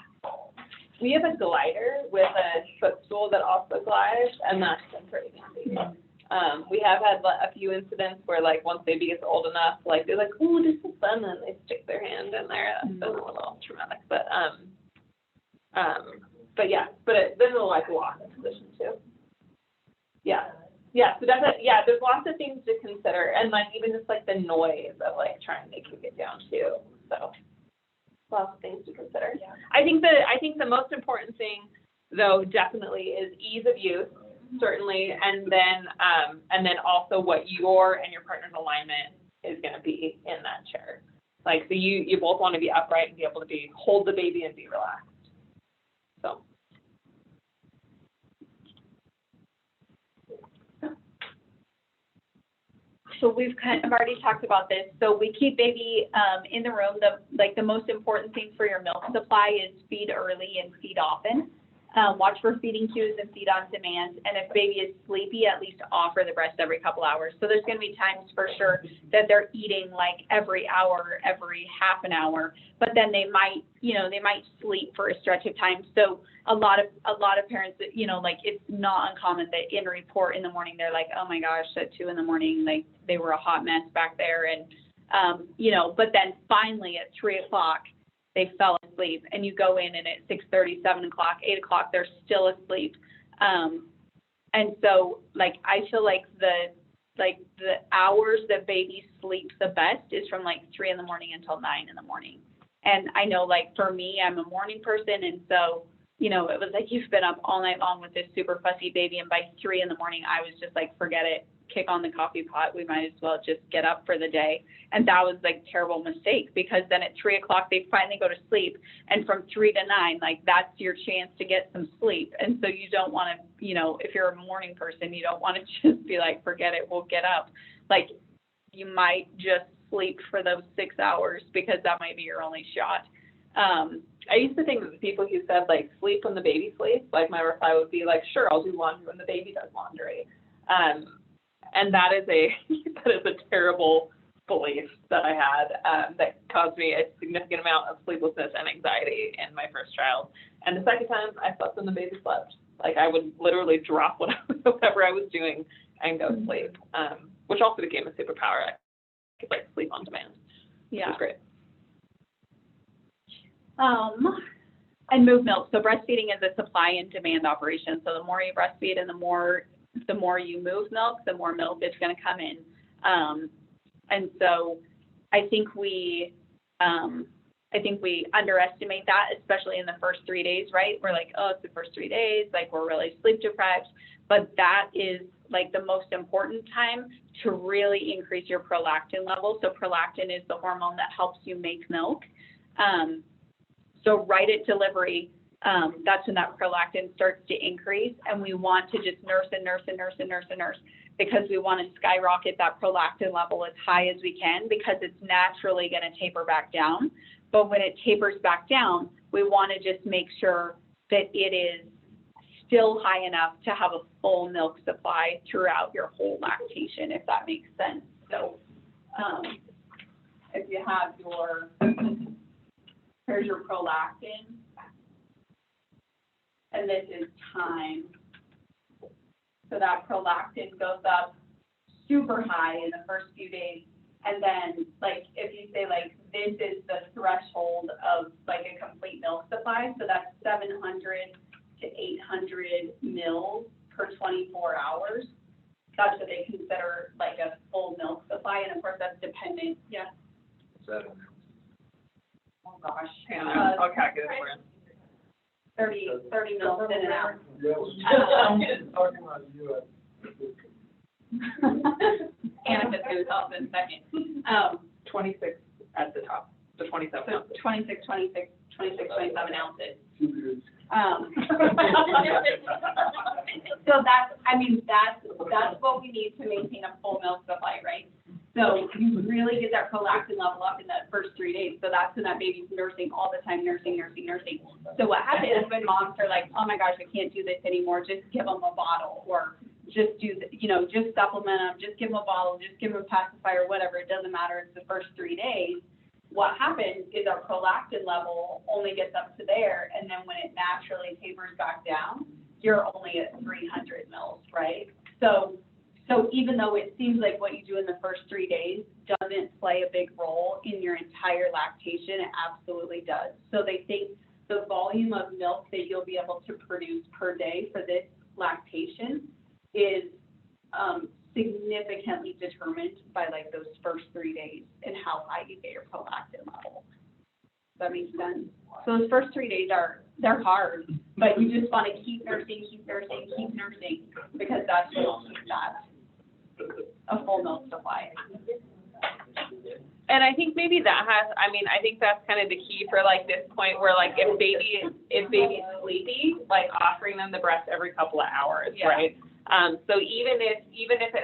We have a glider with a footstool that also glides, and that's been pretty handy. We have had a few incidents where, like, once baby gets old enough, like, they're like, ooh, this is fun, and they stick their hand in there. That's been a little traumatic, but yeah, there's a like walking position too. Yeah, so definitely, yeah, there's lots of things to consider, and like even just like the noise of like trying to keep it down too. So lots of things to consider. Yeah. I think the most important thing though definitely is ease of use, certainly, and then also what your and your partner's alignment is going to be in that chair. Like, so you both want to be upright and be able to hold the baby and be relaxed. So we've kind of already talked about this. So we keep baby in the room. The most important thing for your milk supply is feed early and feed often. Watch for feeding cues and feed on demand. And if baby is sleepy, at least offer the breast every couple hours. So there's going to be times for sure that they're eating like every hour, every half an hour, but then they might sleep for a stretch of time. So a lot of parents, like it's not uncommon that in report in the morning, they're like, oh my gosh, at 2 a.m, like they were a hot mess back there. And, but then finally at 3 o'clock, they fell asleep, and you go in and at 6:30, 7 o'clock, 8 o'clock, they're still asleep. And so like, I feel like the hours that baby sleeps the best is from like 3 a.m. until 9 a.m. And I know like for me, I'm a morning person. And so, it was like, you've been up all night long with this super fussy baby. And by 3 a.m, I was just like, forget it, kick on the coffee pot. We might as well just get up for the day. And that was like a terrible mistake, because then at 3 o'clock, they finally go to sleep. And from 3 to 9, like that's your chance to get some sleep. And so you don't want to, if you're a morning person, you don't want to just be like, forget it, we'll get up. Like you might just sleep for those 6 hours, because that might be your only shot. I used to think that the people who said like sleep when the baby sleeps, like my reply would be like, sure, I'll do laundry when the baby does laundry. And that is a terrible belief that I had, that caused me a significant amount of sleeplessness and anxiety in my first child. And the second time, I slept when the baby slept. Like I would literally drop whatever I was doing and go to sleep, which also became a superpower. I could like sleep on demand, which was great. And move milk. So breastfeeding is a supply and demand operation. So the more you breastfeed and the more you move milk, the more milk is going to come in. And so I think we underestimate that, especially in the first 3 days, right? We're like, oh, it's the first 3 days, like we're really sleep deprived, but that is like the most important time to really increase your prolactin level. So prolactin is the hormone that helps you make milk. So right at delivery, that's when that prolactin starts to increase, and we want to just nurse, because we want to skyrocket that prolactin level as high as we can, because it's naturally going to taper back down. But when it tapers back down, we want to just make sure that it is still high enough to have a full milk supply throughout your whole lactation, if that makes sense. So if you have here's your prolactin, and this is time. So that prolactin goes up super high in the first few days. And then like, if you say like, this is the threshold of like a complete milk supply. So that's 700 to 800 mils per 24 hours. That's what they consider like a full milk supply. And of course that's dependent. Yeah. 7. Oh gosh. I'll calculate it for you. 30 mils in and out. I'm talking about you. Anna's going to help in a second. 26 at the top, so 27 So ounces. 26, 27 ounces. So that's what we need to maintain a full milk supply, right? So you really get that prolactin level up in that first 3 days. So that's when that baby's nursing all the time, nursing. So what happens when moms are like, oh my gosh, I can't do this anymore, just give them a bottle, or just do, just supplement them, just give them a bottle, just give them a pacifier, whatever, it doesn't matter, it's the first 3 days. What happens is our prolactin level only gets up to there, and then when it naturally tapers back down, you're only at 300 mils, right? So even though it seems like what you do in the first 3 days doesn't play a big role in your entire lactation, it absolutely does. So they think the volume of milk that you'll be able to produce per day for this lactation is significantly determined by like those first 3 days and how high you get your prolactin level. Does that make sense? So those first 3 days they're hard, but you just want to keep nursing, because that's what will keep that a full milk supply. And I think maybe I think that's kind of the key for like this point where like if baby's sleepy, like offering them the breast every couple of hours, Yeah. right? So even if it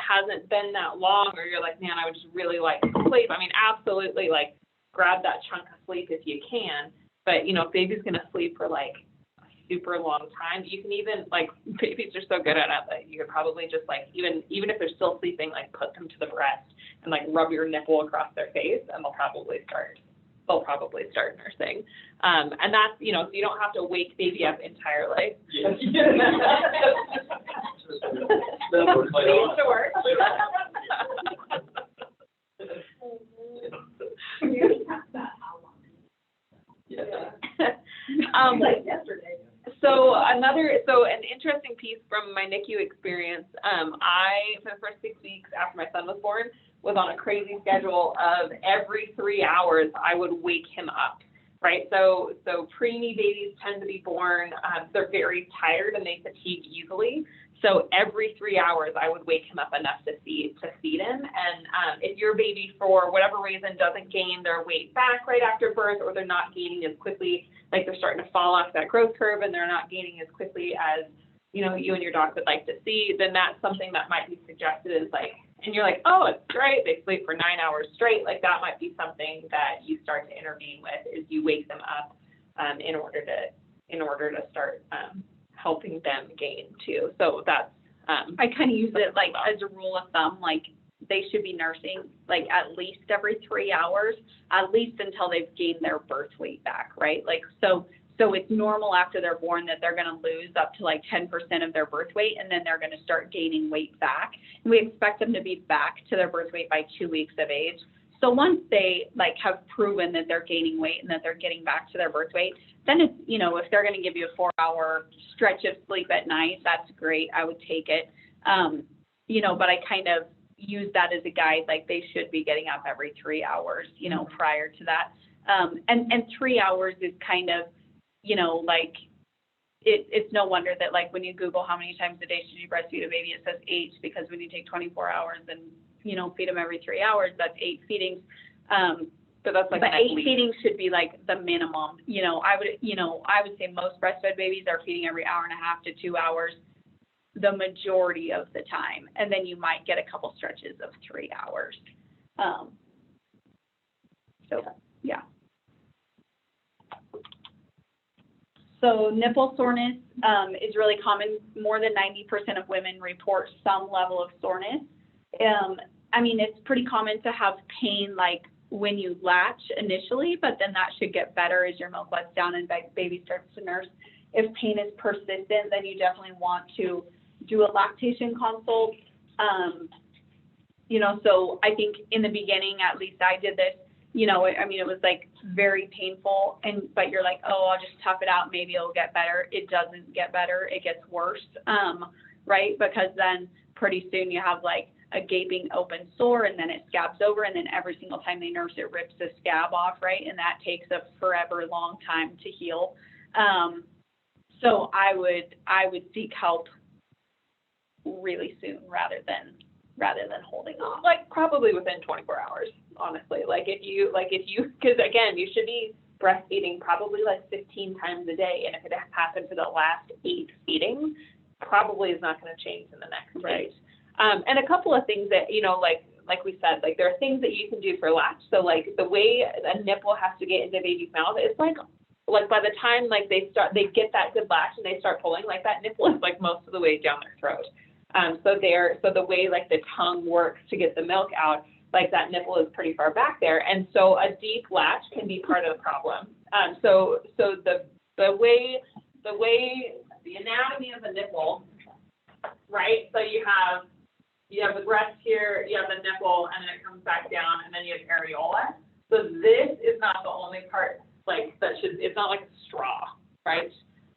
hasn't been that long, or you're like, man, I would just really like to sleep. I mean, absolutely, like grab that chunk of sleep if you can. But, you know, if baby's gonna sleep for like a super long time, you can even, like, babies are so good at it that you could probably just like, even if they're still sleeping, like put them to the breast and like rub your nipple across their face, and they'll probably start nursing. And that's, you know, so you don't have to wake baby up entirely. Yeah. Needs to work. We already talked about how long. Yeah. Like yesterday. So an interesting piece from my NICU experience, I, for the first 6 weeks after my son was born, was on a crazy schedule of every 3 hours, I would wake him up, right? So preemie babies tend to be born, they're very tired and they fatigue easily. So every 3 hours, I would wake him up enough to feed him. And if your baby, for whatever reason, doesn't gain their weight back right after birth, or they're not gaining as quickly, like they're starting to fall off that growth curve and they're not gaining as quickly as, you know, you and your doc would like to see, then that's something that might be suggested is like, and you're like, oh, it's great, they sleep for 9 hours straight. Like that might be something that you start to intervene with, is you wake them up in order to start helping them gain too. So that's, I kind of use it like as a rule of thumb, like they should be nursing like at least every 3 hours, at least until they've gained their birth weight back, right? Like, so it's normal after they're born that they're going to lose up to like 10% of their birth weight, and then they're going to start gaining weight back. And we expect them to be back to their birth weight by 2 weeks of age. So once they like have proven that they're gaining weight and that they're getting back to their birth weight, then it's, you know, if they're going to give you a 4-hour stretch of sleep at night, that's great. I would take it. You know, but I kind of use that as a guide, like they should be getting up every 3 hours, you know, prior to that. And 3 hours is kind of, you know, like it's no wonder that like when you Google how many times a day should you breastfeed a baby, it says 8, because when you take 24 hours and, you know, feed them every 3 hours, that's 8 feedings. so that's like But 8 week. feedings should be like the minimum. You know, I would say most breastfed babies are feeding every 1.5 to 2 hours the majority of the time. And then you might get a couple stretches of 3 hours. So, yeah. So nipple soreness is really common. More than 90% of women report some level of soreness. I mean, it's pretty common to have pain like when you latch initially, but then that should get better as your milk lets down and baby starts to nurse. If pain is persistent, then you definitely want to do a lactation consult. You know, so I think in the beginning, at least I did this, you know, I mean, it was like very painful, but you're like, oh, I'll just tough it out. Maybe it'll get better. It doesn't get better. It gets worse, right? Because then pretty soon you have like a gaping open sore, and then it scabs over, and then every single time they nurse, it rips the scab off, right? And that takes a forever long time to heal. So I would seek help really soon rather than holding off. Like probably within 24 hours, honestly. Like if you, because again, you should be breastfeeding probably like 15 times a day. And if it happened for the last 8 feedings, probably is not going to change in the next 8. And a couple of things that, you know, like we said, like there are things that you can do for latch. So like the way a nipple has to get into baby's mouth, it's like by the time like they get that good latch and they start pulling, like that nipple is like most of the way down their throat. So the way like the tongue works to get the milk out, like that nipple is pretty far back there. And so a deep latch can be part of the problem. So the way the anatomy of the nipple, right? So you have the breast here, you have the nipple, and then it comes back down, and then you have areola. So this is not the only part, like it's not like a straw, right?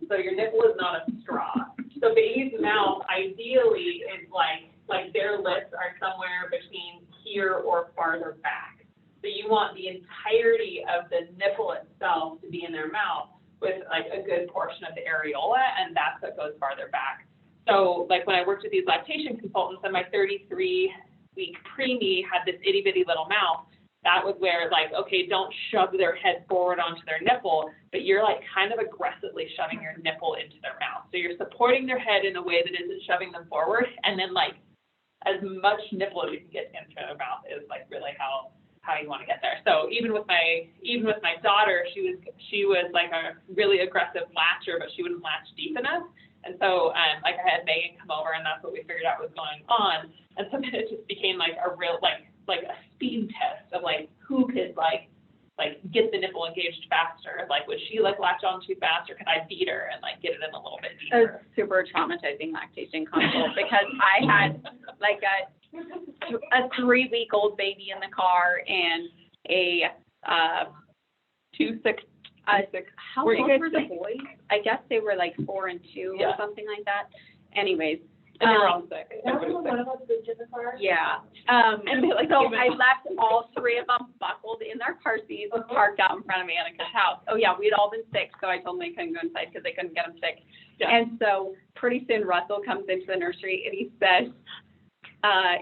So your nipple is not a straw. So baby's mouth ideally is like their lips are somewhere between here or farther back. So you want the entirety of the nipple itself to be in their mouth with like a good portion of the areola, and that's what goes farther back. So like when I worked with these lactation consultants, and my 33-week preemie had this itty bitty little mouth, that was where like, okay, don't shove their head forward onto their nipple, but you're like kind of aggressively shoving your nipple into their mouth. So you're supporting their head in a way that isn't shoving them forward, and then like as much nipple as you can get into their mouth is like really how how you want to get there. So even with my daughter, she was like a really aggressive latcher, but she wouldn't latch deep enough. And so, like I had Megan come over, and that's what we figured out was going on. And so then it just became like a real, like a speed test of like who could like get the nipple engaged faster. Like, would she like latch on too fast, or could I beat her and like get it in a little bit It was deeper? super traumatizing lactation consult because I had like a 3-week-old baby in the car and a 2-6. How Were you old guys were the sick? boys? I guess they were like 4 and 2 Yeah. or something like that. Anyways. And they were all sick. That's when one of us moved in the car. Yeah. And they like So even- I left all 3 of them buckled in their car seats, parked out in front of me Annika's house. Oh yeah, we had all been sick, so I told them they couldn't go inside because they couldn't get them sick. Yeah. And so pretty soon Russell comes into the nursery and he says,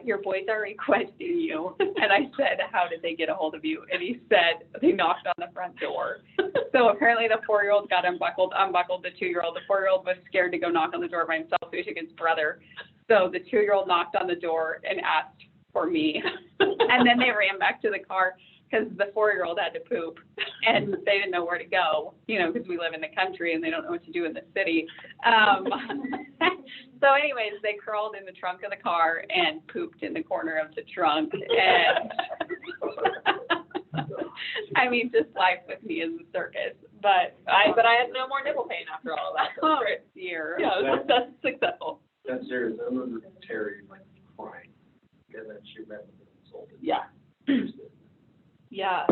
your boys are requesting you. And I said, how did they get a hold of you? And he said, they knocked on the front door. So apparently the 4-year-old got unbuckled the 2-year-old. The 4-year-old was scared to go knock on the door by himself, so he took his brother. So the 2-year-old knocked on the door and asked for me. And then they ran back to the car because the 4-year-old had to poop and they didn't know where to go, because we live in the country and they don't know what to do in the city. So anyways, they crawled in the trunk of the car and pooped in the corner of the trunk. And I mean, just life with me is a circus. But I had no more nipple pain after all of that. So oh, dear. yeah, that's successful. That's serious. I remember Terry like crying, and then she went and consulted. Yeah. Yeah.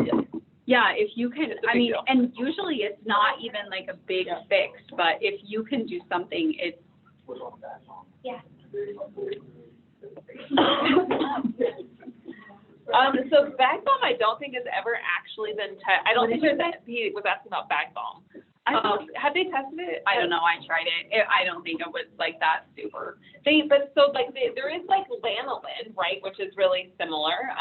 Yeah, if you can, It's a I big mean, deal. and usually it's not even like a big Yeah. fix, but if you can do something, it's, Was on that song. Yeah. So bag balm, I don't think has ever actually been I don't think he was asking about bag balm. Have they tested it? I don't know, I tried it. I don't think it was like that super. There is like lanolin, right, which is really similar.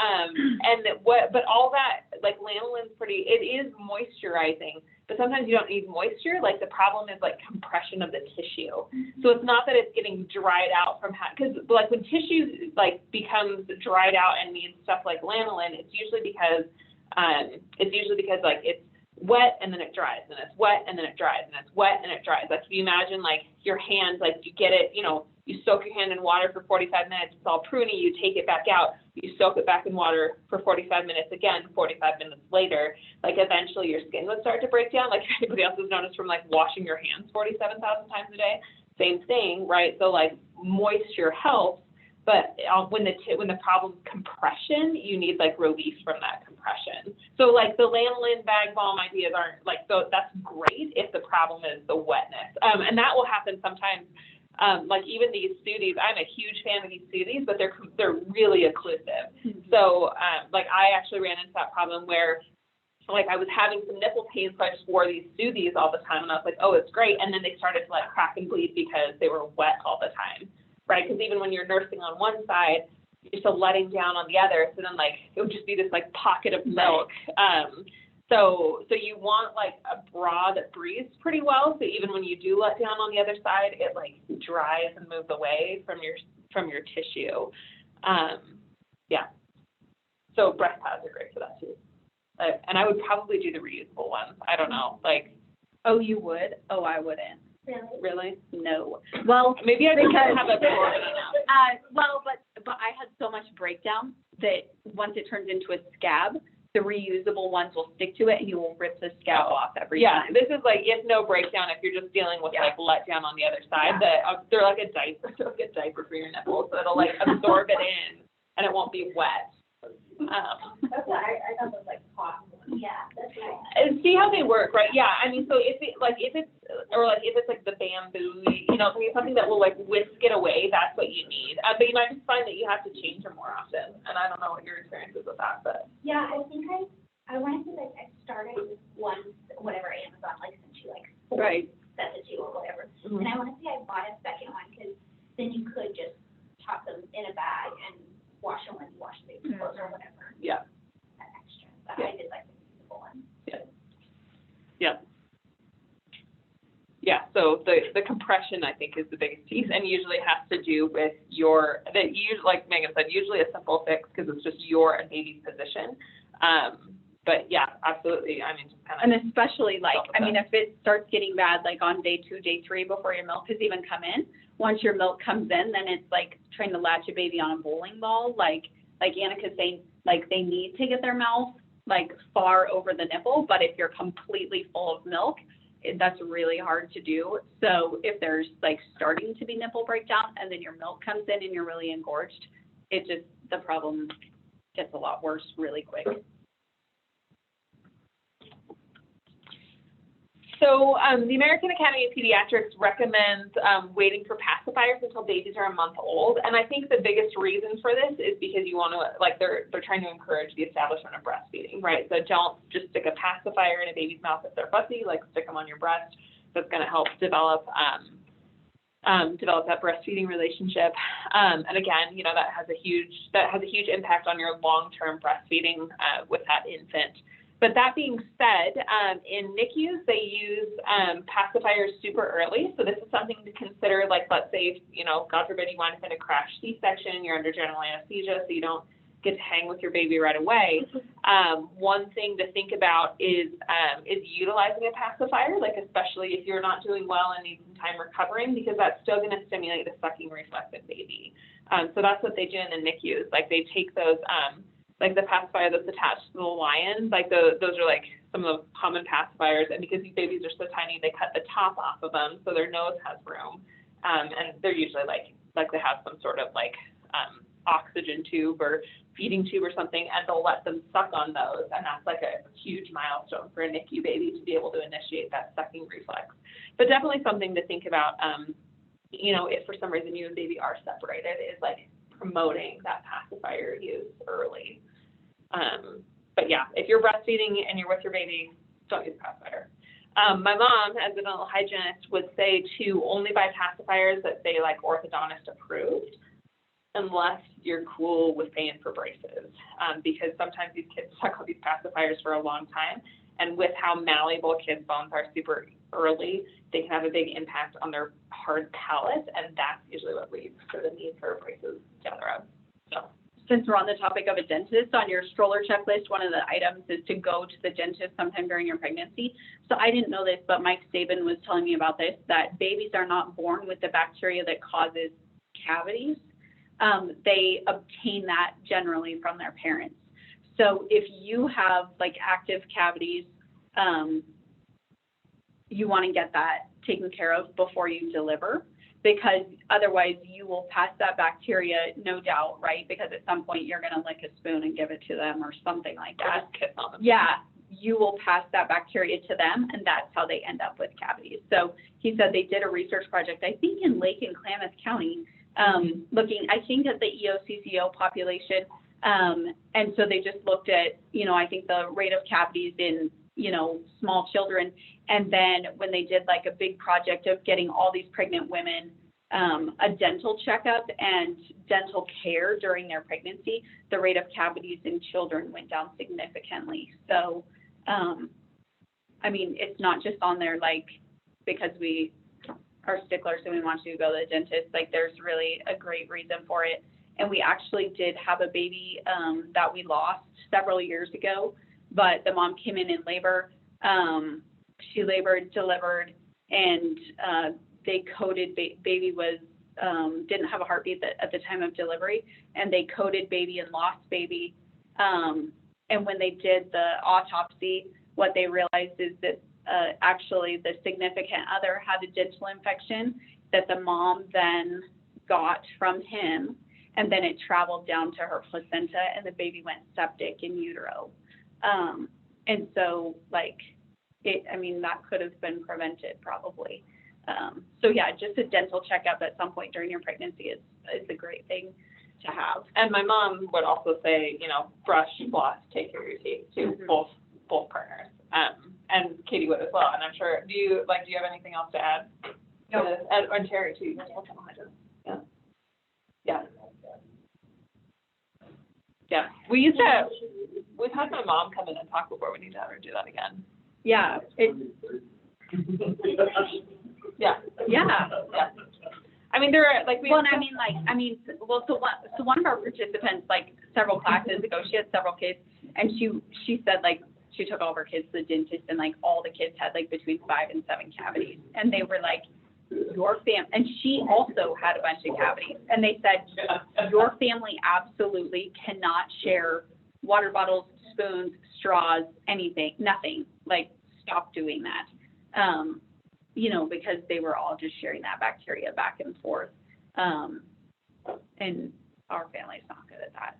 But all that, like lanolin's it is moisturizing, but sometimes you don't need moisture. Like the problem is like compression of the tissue. So it's not that it's getting dried out from, because like when tissue like becomes dried out and needs stuff like lanolin, it's usually because like it's wet and then it dries, and it's wet and then it dries, and it's wet and it dries. Like if you imagine like your hand, like you get it, you soak your hand in water for 45 minutes, it's all pruny, you take it back out, you soak it back in water for 45 minutes again, 45 minutes later, like eventually your skin would start to break down. Like anybody else has noticed from like washing your hands 47,000 times a day, same thing, right? So like moisture helps, but when the problem's compression, you need like relief from that compression. So like the lanolin bag balm ideas aren't like, so that's great if the problem is the wetness. And that will happen sometimes. Like even these soothies, I'm a huge fan of these soothies, but they're really occlusive. So like I actually ran into that problem where like I was having some nipple pain, so I just wore these soothies all the time, and I was like, oh, it's great. And then they started to like crack and bleed because they were wet all the time. Right, because even when you're nursing on one side, you're still letting down on the other. So then, like, it would just be this like pocket of milk. So you want like a bra that breathes pretty well. So even when you do let down on the other side, it like dries and moves away from your tissue. Yeah. So breast pads are great for that too. And I would probably do the reusable ones. I don't know, like. Oh, you would? Oh, I wouldn't. Really? No. Well, Maybe I don't because- have a but I had so much breakdown that once it turns into a scab, the reusable ones will stick to it and you will rip the scab off every time. This is like if no breakdown, if you're just dealing with like let down on the other side, they're like a diaper, for your nipples, so it'll like absorb it in and it won't be wet. That's what I thought was like possible. Yeah, that's right. And see how they work, right? Yeah, I mean, so if it's like the bamboo, something that will like whisk it away, that's what you need. But you might just find that you have to change them more often. And I don't know what your experience is with that, but Yeah, I think I wanted to I started with one, whatever Amazon like sent you like 4 sets of 2 or whatever. Mm-hmm. And I want to say I bought a second one because then you could just toss them in a bag and wash them when you wash the baby's clothes or whatever. Yeah. That's extra. But I did like the reusable one. Yeah, so the compression, I think, is the biggest piece, and usually has to do with like Megan said, usually a simple fix because it's just your and baby's position. But yeah, absolutely. I mean, just kind of. And especially like, I mean, if it starts getting bad, like on day 2, day 3, before your milk has even come in, once your milk comes in, then it's like trying to latch a baby on a bowling ball. Like Annika's saying, like they need to get their mouth like far over the nipple, but if you're completely full of milk, that's really hard to do. So if there's like starting to be nipple breakdown and then your milk comes in and you're really engorged, the problem gets a lot worse really quick. So the American Academy of Pediatrics recommends waiting for pacifiers until babies are a month old. And I think the biggest reason for this is because you want to, like, they're trying to encourage the establishment of breastfeeding, right? So don't just stick a pacifier in a baby's mouth if they're fussy, like stick them on your breast. That's going to help develop that breastfeeding relationship. And again, you know, that has a huge impact on your long-term breastfeeding with that infant. But that being said, in NICUs, they use pacifiers super early. So this is something to consider, like, let's say, you know, God forbid you wind up in a crash C-section, you're under general anesthesia, so you don't get to hang with your baby right away. One thing to think about is utilizing a pacifier, like especially if you're not doing well and need some time recovering, because that's still going to stimulate the sucking reflex in baby. So that's what they do in the NICUs. Like they take those, like the pacifier that's attached to the lion, like those are like some of the common pacifiers. And because these babies are so tiny, they cut the top off of them so their nose has room. And they're usually like they have some sort of like oxygen tube or feeding tube or something, and they'll let them suck on those. And that's like a huge milestone for a NICU baby to be able to initiate that sucking reflex. But definitely something to think about, you know, if for some reason you and baby are separated, is like promoting that pacifier use early. But yeah, if you're breastfeeding and you're with your baby, don't use pacifier. My mom, as a dental hygienist, would say to only buy pacifiers that say like orthodontist approved, unless you're cool with paying for braces, because sometimes these kids suck on these pacifiers for a long time, and with how malleable kids' bones are super early, they can have a big impact on their hard palate, and that's usually what leads to the need for braces down the road. So, since we're on the topic of a dentist, on your stroller checklist, one of the items is to go to the dentist sometime during your pregnancy. So I didn't know this, but Mike Sabin was telling me about this, that babies are not born with the bacteria that causes cavities. They obtain that generally from their parents. So if you have like active cavities, you want to get that taken care of before you deliver, because otherwise you will pass that bacteria, no doubt, right? Because at some point you're going to lick a spoon and give it to them or something like that. or just kiss on them. Yeah, you will pass that bacteria to them, and that's how they end up with cavities. So he said they did a research project, I think in Lake and Klamath County, looking, I think, at the EOCCO population. And so they just looked at, you know, I think the rate of cavities in, you know, small children. And then when they did like a big project of getting all these pregnant women a dental checkup and dental care during their pregnancy, the rate of cavities in children went down significantly. So, I mean, it's not just on there like because we are sticklers and we want you to go to the dentist. Like there's really a great reason for it. And we actually did have a baby that we lost several years ago, but the mom came in labor. She labored, delivered, and they coded baby was didn't have a heartbeat at the time of delivery, and they coded baby and lost baby. And when they did the autopsy, what they realized is that actually the significant other had a dental infection that the mom then got from him, and then it traveled down to her placenta, and the baby went septic in utero. And so, like, I mean, that could have been prevented probably. So yeah, just a dental checkup at some point during your pregnancy is a great thing to have. And my mom would also say, you know, brush, floss, take care of your teeth too, both partners. And Katie would as well. And I'm sure, do you have anything else to add? No. And Terry too. Yeah. Yeah. Yeah. We've had my mom come in and talk before. We need to have her do that again. Yeah. Yeah. Yeah. Yeah. I mean, there are like so one of our participants, like several classes ago, she had several kids, And she said, like, she took all of her kids to the dentist, and, like, all the kids had, like, between 5 and 7 cavities. And they were like, your and she also had a bunch of cavities. And they said, your family absolutely cannot share water bottles, spoons, straws, anything, nothing. Like, stop doing that. You know, because they were all just sharing that bacteria back and forth. And our family's not good at that.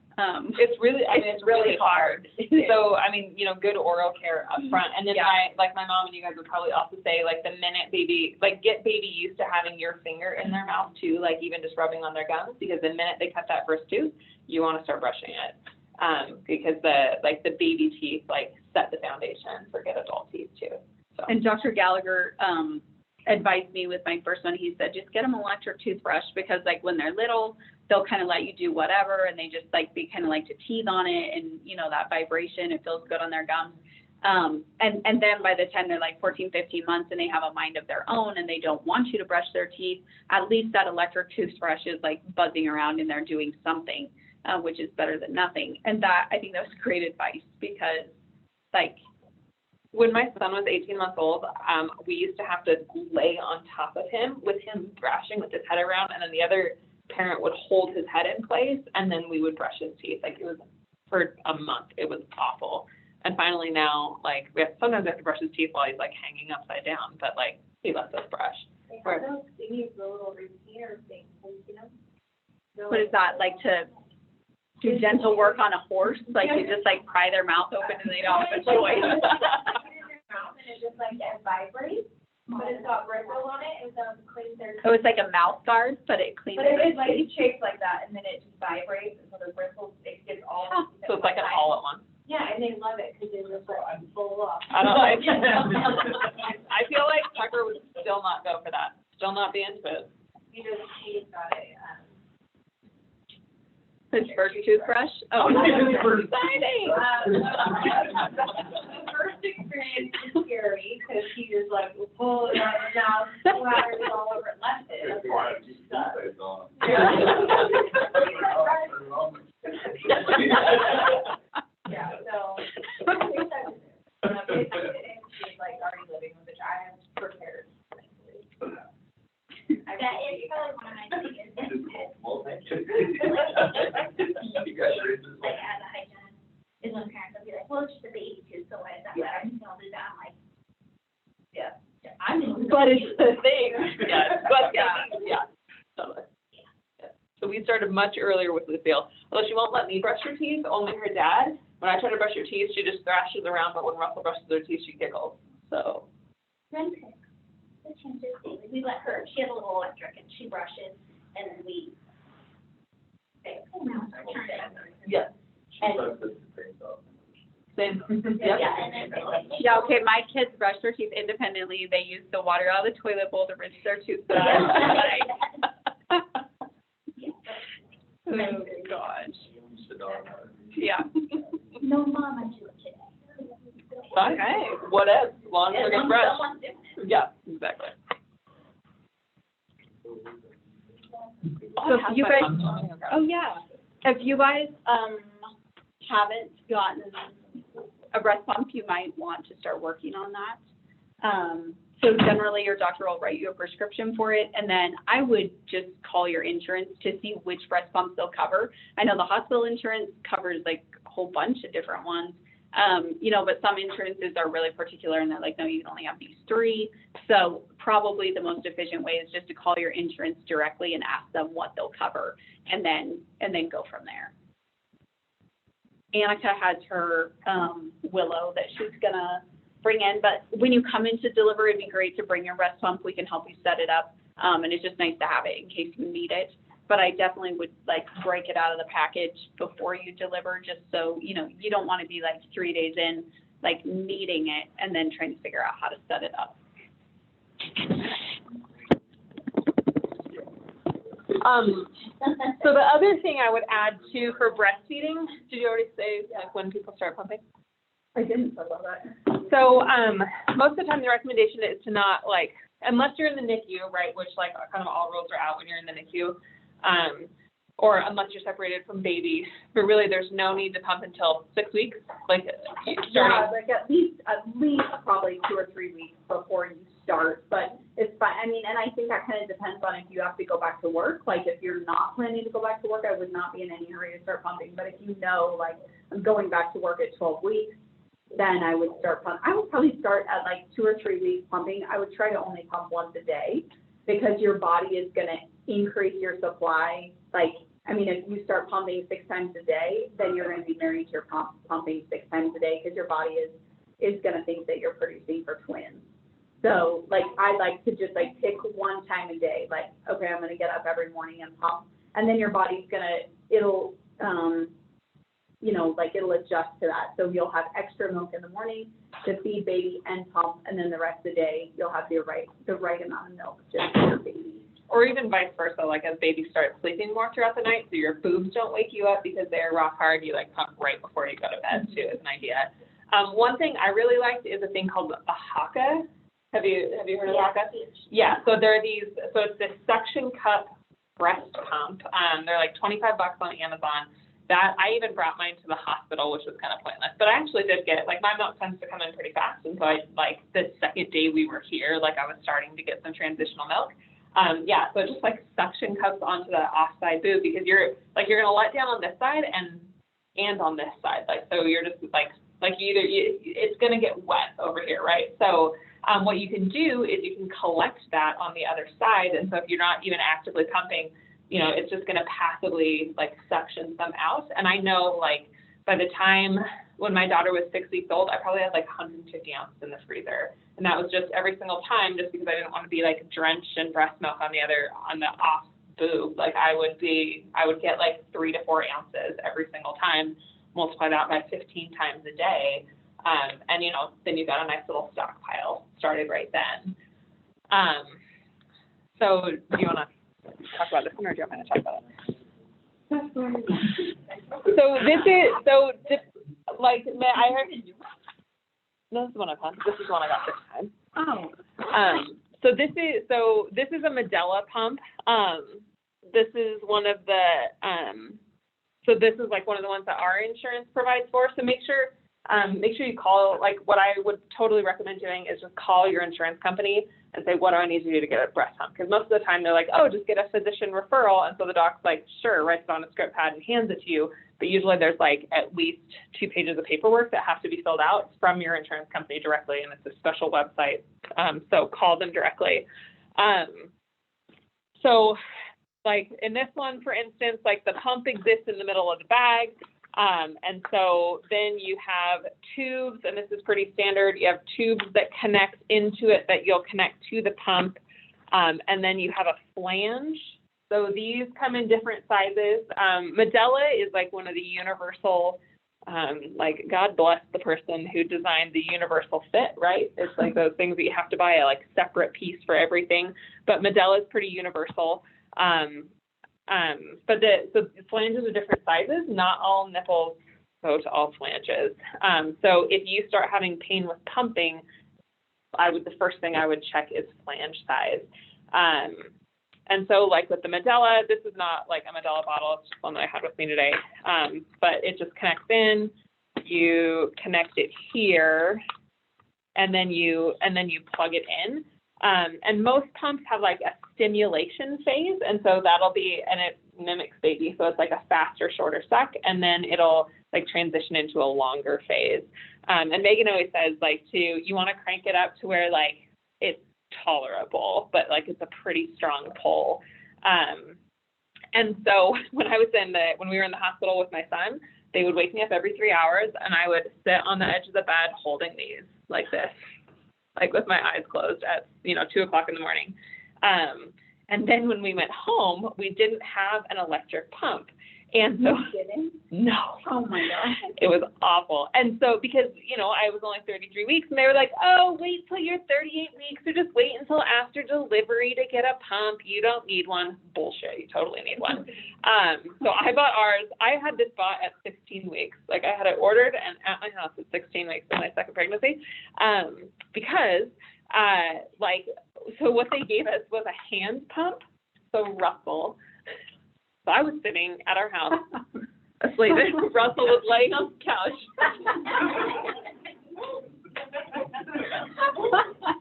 It's really, I mean, it's really hard. So, I mean, you know, good oral care up front. And then my mom and you guys would probably also say, like, the minute baby, like, get baby used to having your finger in their mouth too, like, even just rubbing on their gums, because the minute they cut that first tooth, you want to start brushing it. Because the baby teeth, like, set the foundation for good adult teeth too. So. And Dr. Gallagher, advised me with my first one. He said, just get them an electric toothbrush, because, like, when they're little, they'll kind of let you do whatever, and they just, like, they kind of like to teeth on it, and, you know, that vibration, it feels good on their gums. And then by the time they're like 14, 15 months and they have a mind of their own and they don't want you to brush their teeth, at least that electric toothbrush is, like, buzzing around and they're doing something, which is better than nothing. And that, I think that was great advice, because, like, when my son was 18 months old, we used to have to lay on top of him with him thrashing with his head around, and then the other parent would hold his head in place, and then we would brush his teeth. Like, it was for a month. It was awful. And finally now, like, sometimes we have to brush his teeth while he's, like, hanging upside down, but, like, he lets us brush. They have those thingies, the little retainer things, you know? What is that, like, to do dental work on a horse? Like, you just, like, pry their mouth open and they don't have a choice. And it just, like, it vibrates, but it's got bristles on it, and so it cleans their. Oh, it's like a mouth guard, but it cleans. But it is, like, it's shaped like that, and then it just vibrates, and so the bristles, it gets all. So it's like an all at once. Yeah, and they love it, because they just, like, full off. I don't like it. I feel like Tucker would still not go for that, still not be into it. He's got a, His first toothbrush? Oh, exciting! The first experience was scary, because he just, like, will pull it out of his mouth, splatters it all over, and left it. That's why it just sucks. Yeah, so, it's like already living with it, I am prepared. That is probably one of my biggest benefits. Well, thank you. Like, as a hygienist, is when parents will be like, well, it's just a baby tooth, so what is that? I'm just gonna do that. I'm like, Yeah. I'm just. But it's the thing. Yeah, but yeah, totally. Yeah. So we started much earlier with Lucille. Although she won't let me brush her teeth, only her dad. When I try to brush her teeth, she just thrashes around, but when Russell brushes her teeth, she giggles. So. The chances, we let her, she has a little electric, and she brushes, and then we say, okay, now it's our turn. Yeah. And, Same. yeah, and then, Yeah, okay, my kids brush their teeth independently. They use the water out of the toilet bowl to rinse their toothbrush. Oh, gosh. Yeah. no, Mom, I do it today. Okay, what else? As long as they're getting brushed. Someone's doing it. Yeah, exactly. So if you guys, oh yeah, if you guys haven't gotten a breast pump, you might want to start working on that. So generally, your doctor will write you a prescription for it, and then I would just call your insurance to see which breast pumps they'll cover. I know the hospital insurance covers, like, a whole bunch of different ones. You know, but some insurances are really particular, and they're like, no, you can only have these 3. So probably the most efficient way is just to call your insurance directly and ask them what they'll cover, and then go from there. Annika has her Willow that she's gonna bring in, but when you come in to deliver, it'd be great to bring your breast pump. We can help you set it up, and it's just nice to have it in case you need it. But I definitely would, like, break it out of the package before you deliver, just so, you know, you don't want to be, like, 3 days in, like, needing it and then trying to figure out how to set it up. So the other thing I would add too for breastfeeding, did you already say, like, when people start pumping? I didn't talk about that. So most of the time the recommendation is to not, like, unless you're in the NICU, right, which, like, kind of all rules are out when you're in the NICU. or unless you're separated from baby, but really there's no need to pump until 6 weeks, like starting. Yeah, like at least probably 2 or 3 weeks before you start, but it's fine. I mean, and I think that kind of depends on if you have to go back to work. Like if you're not planning to go back to work, I would not be in any hurry to start pumping. But if you know, like I'm going back to work at 12 weeks, then I would start pumping. I would probably start at like 2 or 3 weeks pumping. I would try to only pump once a day because your body is going to increase your supply. Like, I mean, if you start pumping 6 times a day, then you're going to be married to your pumping 6 times a day because your body is going to think that you're producing for twins. So, like, I like to just, like, pick one time a day. Like, okay, I'm going to get up every morning and pump. And then your body's going to, it'll adjust to that. So you'll have extra milk in the morning to feed baby and pump, and then the rest of the day, you'll have the right amount of milk just for your baby. Or even vice versa, like as baby starts sleeping more throughout the night, so your boobs don't wake you up because they're rock hard, you like pump right before you go to bed too, is an idea. One thing I really liked is a thing called a haka. Have you heard of haka? Yeah, so there are these, so it's this suction cup breast pump. They're like $25 on Amazon. That I even brought mine to the hospital, which was kind of pointless. But I actually did get, like, my milk tends to come in pretty fast, and so I, like, the second day we were here, like, I was starting to get some transitional milk. Yeah, so just like suction cups onto the offside boob because you're gonna let down on this side and on this side, like, so you're just it's gonna get wet over here, right? So what you can do is you can collect that on the other side, and so if you're not even actively pumping, you know, it's just gonna passively like suction some out. And I know, like, by the time when my daughter was 6 weeks old, I probably had like 150 ounces in the freezer. And that was just every single time, just because I didn't want to be like drenched in breast milk on the off boob. Like I would get like 3 to 4 ounces every single time, multiply that by 15 times a day. And you know, then you got a nice little stockpile started right then. So do you want to talk about this one, or do you want me to talk about it? I heard, this is one I've had. This is one I got this time. Oh. So this is a Medela pump. This is one of the, so this is like one of the ones that our insurance provides for. So make sure you call, like what I would totally recommend doing is just call your insurance company and say, what do I need to do to get a breast pump? Because most of the time they're like, oh, just get a physician referral. And so the doc's like, sure, writes it on a script pad and hands it to you. But usually there's like at least 2 pages of paperwork that have to be filled out from your insurance company directly. And it's a special website. So call them directly. So like in this one, for instance, like the pump exists in the middle of the bag. And so then you have tubes, and this is pretty standard. You have tubes that connect into it that you'll connect to the pump. And then you have a flange. So these come in different sizes. Medela is like one of the universal, like God bless the person who designed the universal fit, right? It's like those things that you have to buy a like separate piece for everything. But Medela is pretty universal. But the flanges are different sizes. Not all nipples go to all flanges. So if you start having pain with pumping, the first thing I would check is flange size. And so like with the Medela, this is not like a Medela bottle. It's just one that I had with me today. But it just connects in. You connect it here, and then you plug it in. And most pumps have like a stimulation phase, and so and it mimics baby, so it's like a faster, shorter suck, and then it'll like transition into a longer phase. And Megan always says you want to crank it up to where like it's tolerable, but like it's a pretty strong pull. And so when we were in the hospital with my son, they would wake me up every 3 hours, and I would sit on the edge of the bed holding these like this, like with my eyes closed at 2 o'clock in the morning. And then when we went home, we didn't have an electric pump. And so, no. Oh my gosh. It was awful. And so, because, I was only 33 weeks, and they were like, oh, wait till you're 38 weeks, or just wait until after delivery to get a pump. You don't need one. Bullshit. You totally need one. So I bought ours. I had this bought at 16 weeks. Like, I had it ordered and at my house at 16 weeks in my second pregnancy. Because, so what they gave us was a hand pump. So Russell, So I was sitting at our house asleep. Russell was laying on the couch.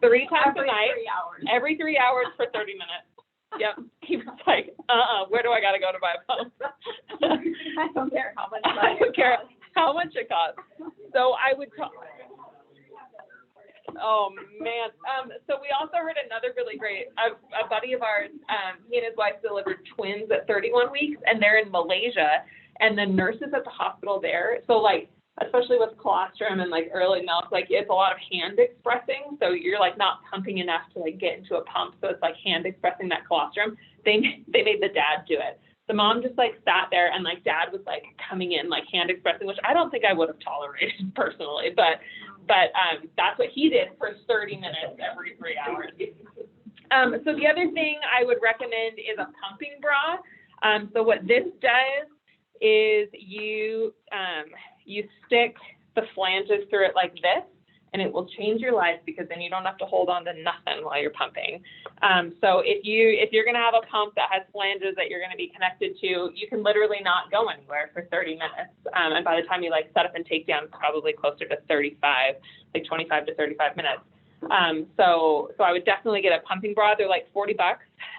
3 times a night, every 3 hours for 30 minutes. Yep. He was like, where do I gotta go to buy a pump? I don't care how much. I don't care how much it costs. So I would talk. Oh man. So we also heard another really great, a buddy of ours, he and his wife delivered twins at 31 weeks, and they're in Malaysia, and the nurses at the hospital there, so like, especially with colostrum and like early milk, like it's a lot of hand expressing. So you're like not pumping enough to like get into a pump. So it's like hand expressing that colostrum. They made the dad do it. The mom just like sat there, and like dad was like coming in like hand expressing, which I don't think I would have tolerated personally, but that's what he did for 30 minutes every 3 hours. So the other thing I would recommend is a pumping bra. So what this does is you stick the flanges through it like this, and it will change your life, because then you don't have to hold on to nothing while you're pumping. So if you're going to have a pump that has flanges that you're going to be connected to, you can literally not go anywhere for 30 minutes. And by the time you like set up and take down, it's probably closer to 35, like 25 to 35 minutes. So I would definitely get a pumping bra. They're like $40.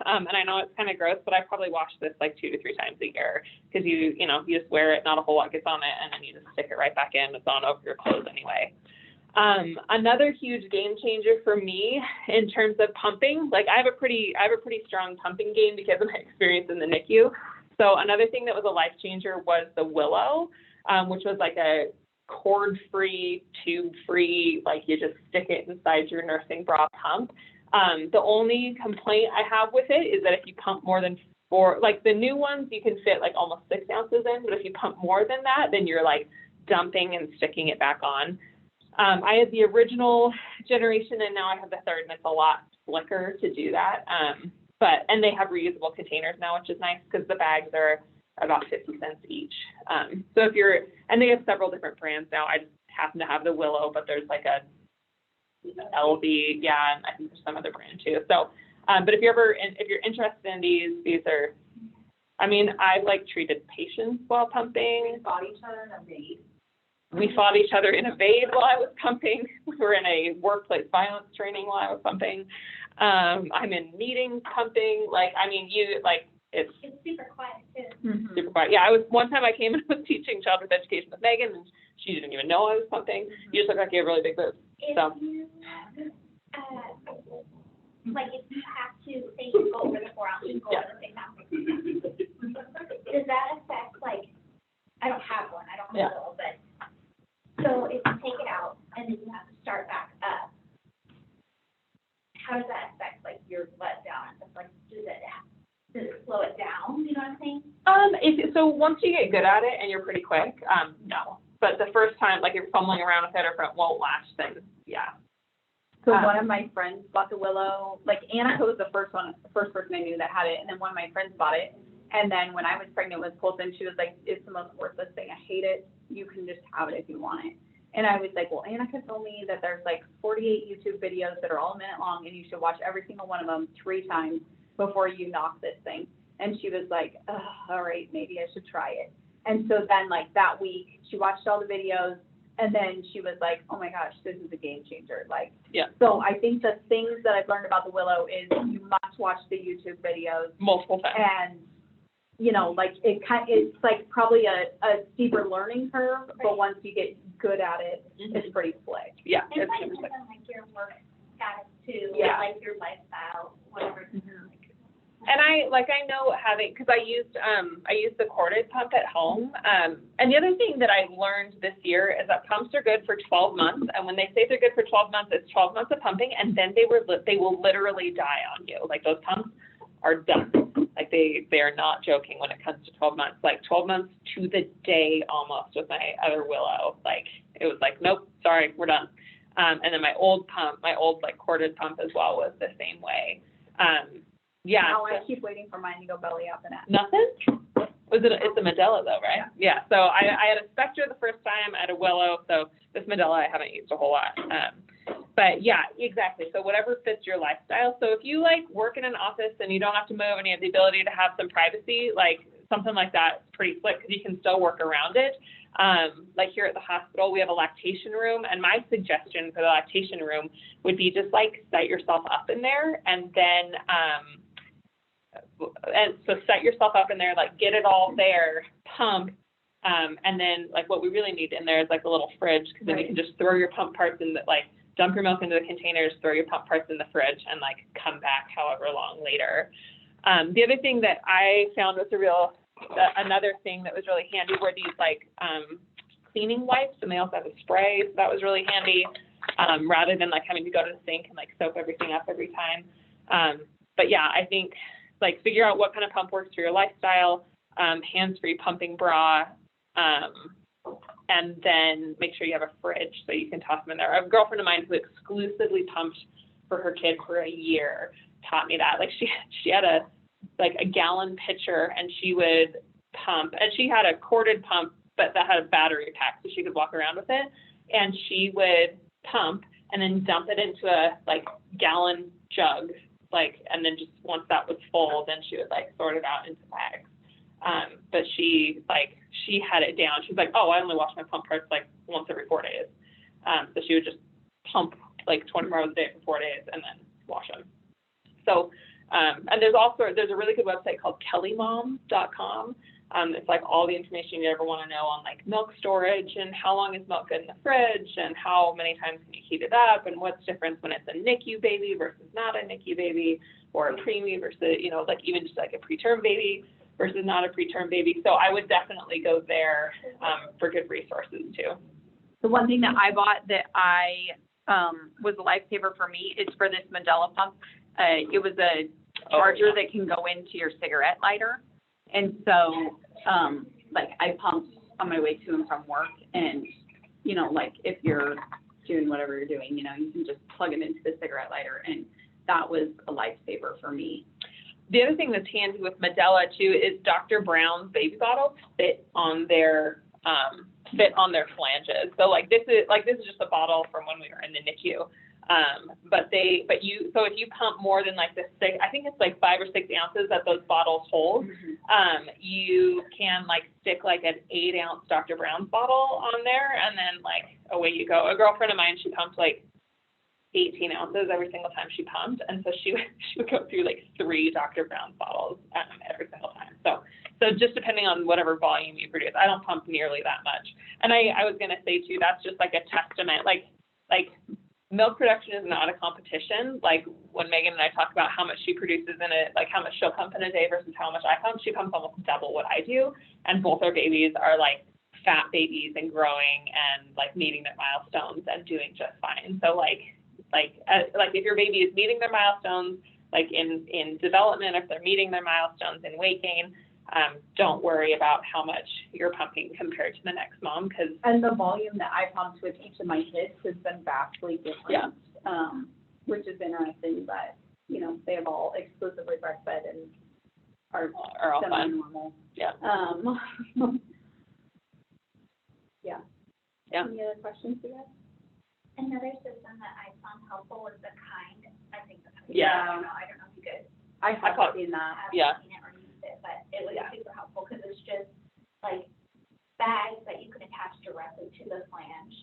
And I know it's kind of gross, but I probably wash this like 2 to 3 times a year, because you just wear it, not a whole lot gets on it, and then you just stick it right back in. It's on over your clothes anyway. Another huge game changer for me in terms of pumping, like I have a pretty strong pumping game because of my experience in the NICU. So another thing that was a life changer was the Willow, which was like a cord-free, tube-free, like you just stick it inside your nursing bra pump. The only complaint I have with it is that if you pump more than 4, like the new ones, you can fit like almost 6 ounces in, but if you pump more than that, then you're like dumping and sticking it back on. I had the original generation, and now I have the third, and it's a lot slicker to do that. And they have reusable containers now, which is nice, because the bags are about 50 cents each. So and they have several different brands now. I just happen to have the Willow, but there's like a LV, yeah, and I think there's some other brand too. So, but if you're interested in these are, I mean, I've like treated patients while pumping. We fought each other in a VAID while I was pumping. We were in a workplace violence training while I was pumping. I'm in meetings pumping. It's super quiet too. Mm-hmm. super quiet. Yeah, one time I came and was teaching childbirth education with Megan, and she didn't even know I was pumping. You just look like you have really big boobs. If So. you, if you have to, say you go over the 4 ounce, you go over the 6 ounce. Does that affect, I don't have one, I don't have a little, but, so if you take it out and then you have to start back up, how does that affect, your letdown? Does it slow it down, you know what I'm saying? So once you get good at it and you're pretty quick, no. But the first time, if you're fumbling around with it or if it won't latch, then yeah. So one of my friends bought the Willow, Annika was the first person I knew that had it, and then one of my friends bought it. And then when I was pregnant with Colton, she was like, it's the most worthless thing. I hate it. You can just have it if you want it. And I was like, well, Annika told me that there's 48 YouTube videos that are all a minute long, and you should watch every single one of them 3 times before you knock this thing. And she was like, all right, maybe I should try it. And so then that week, she watched all the videos, and then she was like, oh my gosh, this is a game changer. Yeah. So I think the things that I've learned about the Willow is you must watch the YouTube videos. Multiple times. And, it's probably a steeper learning curve, but once you get good at it, it's pretty slick. Yeah. And it It's might super depend on your work status too, Yeah. your lifestyle, whatever. Mm-hmm. And I know because I used the corded pump at home. And the other thing that I learned this year is that pumps are good for 12 months. And when they say they're good for 12 months, it's 12 months of pumping, and then they will literally die on you. Those pumps are done. They are not joking when it comes to 12 months. 12 months to the day almost with my other Willow. It was nope, sorry, we're done. And then my old corded pump as well was the same way. Yeah. Now I keep waiting for mine to go belly up and at. Nothing? It's a Medela though, right? Yeah. So I had a Spectra the first time, I had a Willow, so this Medela I haven't used a whole lot. But yeah, exactly. So whatever fits your lifestyle. So if you work in an office and you don't have to move and you have the ability to have some privacy, something like that is pretty slick because you can still work around it. Like here at the hospital, we have a lactation room, and my suggestion for the lactation room would be just like set yourself up in there, and then and so set yourself up in there, like get it all there, pump, and then like what we really need in there is like a little fridge, because then you can just throw your pump parts in the, like dump your milk into the containers, throw your pump parts in the fridge, and like come back however long later. The other thing that I found was another thing that was really handy were these like cleaning wipes, and they also have a spray, so that was really handy, rather than like having to go to the sink and like soap everything up every time. But yeah, I think like figure out what kind of pump works for your lifestyle, hands-free pumping bra, and then make sure you have a fridge so you can toss them in there. A girlfriend of mine who exclusively pumped for her kid for a year taught me that. Like she had a gallon pitcher, and she would pump, and she had a corded pump, but that had a battery pack so she could walk around with it. And she would pump and then dump it into a like gallon jug, like, and then just once that was full, then she would like sort it out into bags. But she had it down. She's like, oh, I only wash my pump parts like once every 4 days. So she would just pump like 24 hours a day for 4 days and then wash them. So, and there's a really good website called kellymom.com. It's like all the information you ever want to know on like milk storage and how long is milk good in the fridge and how many times can you heat it up and what's different when it's a NICU baby versus not a NICU baby, or a preemie versus, like even just like a preterm baby versus not a preterm baby. So I would definitely go there for good resources too. The one thing that I bought that was a lifesaver for me is for this Mandela pump. It was a charger that can go into your cigarette lighter. And so, like, I pumped on my way to and from work, and, like, if you're doing whatever you're doing, you can just plug it into the cigarette lighter, and that was a lifesaver for me. The other thing that's handy with Medela, too, is Dr. Brown's baby bottles fit on their flanges. So, this is just a bottle from when we were in the NICU. So if you pump more than like I think it's like 5 or 6 ounces that those bottles hold, you can like stick like an 8-ounce Dr. Brown's bottle on there, and then like away you go. A girlfriend of mine, she pumped like 18 ounces every single time she pumped, and so she would go through like 3 Dr. Brown's bottles every single time. So just depending on whatever volume you produce. I don't pump nearly that much. And I was gonna say too, that's just like a testament, like milk production is not a competition. Like when Megan and I talk about how much she produces in it, like how much she'll pump in a day versus how much I pump, she pumps almost double what I do. And both our babies are like fat babies and growing and like meeting their milestones and doing just fine. So like if your baby is meeting their milestones, like in development, if they're meeting their milestones in weight gain, don't worry about how much you're pumping compared to the next mom, and the volume that I pumped with each of my kids has been vastly different, which is interesting. But they have all exclusively breastfed and are all semi-normal. Yeah. Yeah. Any other questions you guys? Another system that I found helpful was the Kind. I think that's how Yeah. I don't know if you guys I have seen that. have Yeah. seen it or used it, but it was super helpful because it's just like bags that you can attach directly to the flange,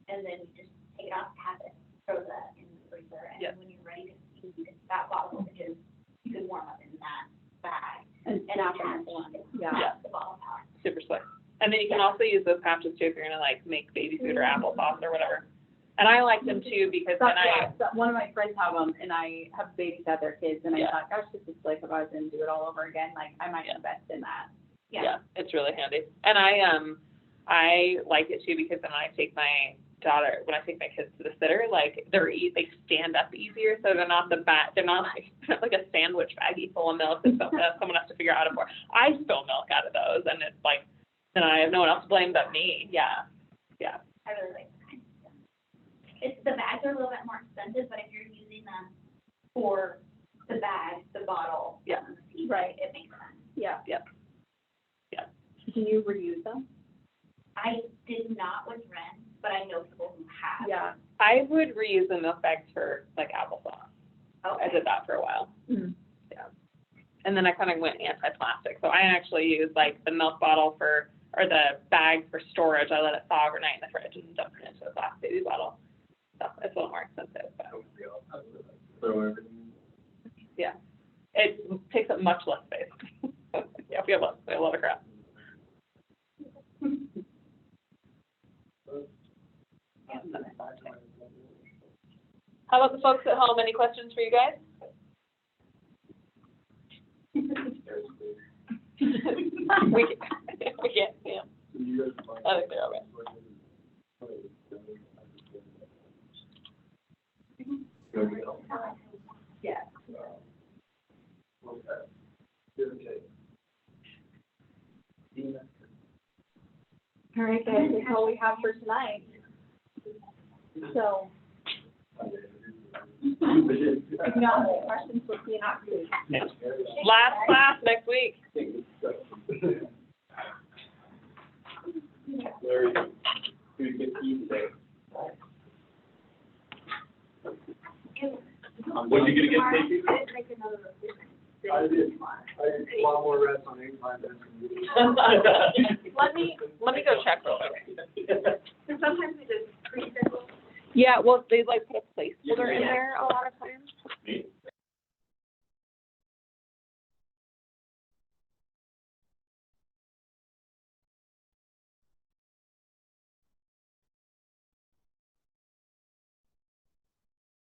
and then you just take it off, tap it, throw that in the freezer, and when you're ready to feed that bottle, you can warm up in that bag And snap attach it one. the bottle pouch. Super slick. And then you can also use those pouches too if you're gonna like make baby food or applesauce or whatever. And I like them too because one of my friends have them, and I have babysat their kids, and I thought, gosh, this is like if I was going to do it all over again, like I might invest in that. Yeah, it's really handy. And I like it too because when I take my kids to the sitter, like they stand up easier, so they're not they're not like a sandwich baggie full of milk that someone has to figure out how to pour. I spill milk out of those, and it's like, then I have no one else to blame but me. Yeah. I really like the Kind. The bags are a little bit more expensive, but if you're using them for the bag, the bottle, the seed, Right. it makes sense. Yeah. Yep. Yeah. Can you reuse them? I did not with Ren, but I know people who have. Yeah. I would reuse the milk bags for like applesauce. Okay. I did that for a while. Mm-hmm. Yeah. And then I kind of went anti-plastic. So I actually use like the milk bottle or the bag for storage. I let it thaw overnight in the fridge and dump it into a glass baby bottle. So it's a little more expensive, but Throw everything. yeah, it takes up much less space. Yeah, we have a lot of crap. How about the folks at home? Any questions for you guys? we can't see them. I think they're all right. Yeah. All right, guys, that's all we have for tonight. So, if you have any questions, we'll see you next week. Last class next week. Larry, who's good to eat today? What you gonna get, Casey? I did a lot more rest on 8 minutes. Let me go check real quick. So sometimes we just pre-schedule. Yeah, well, they like put a placeholder in there a lot of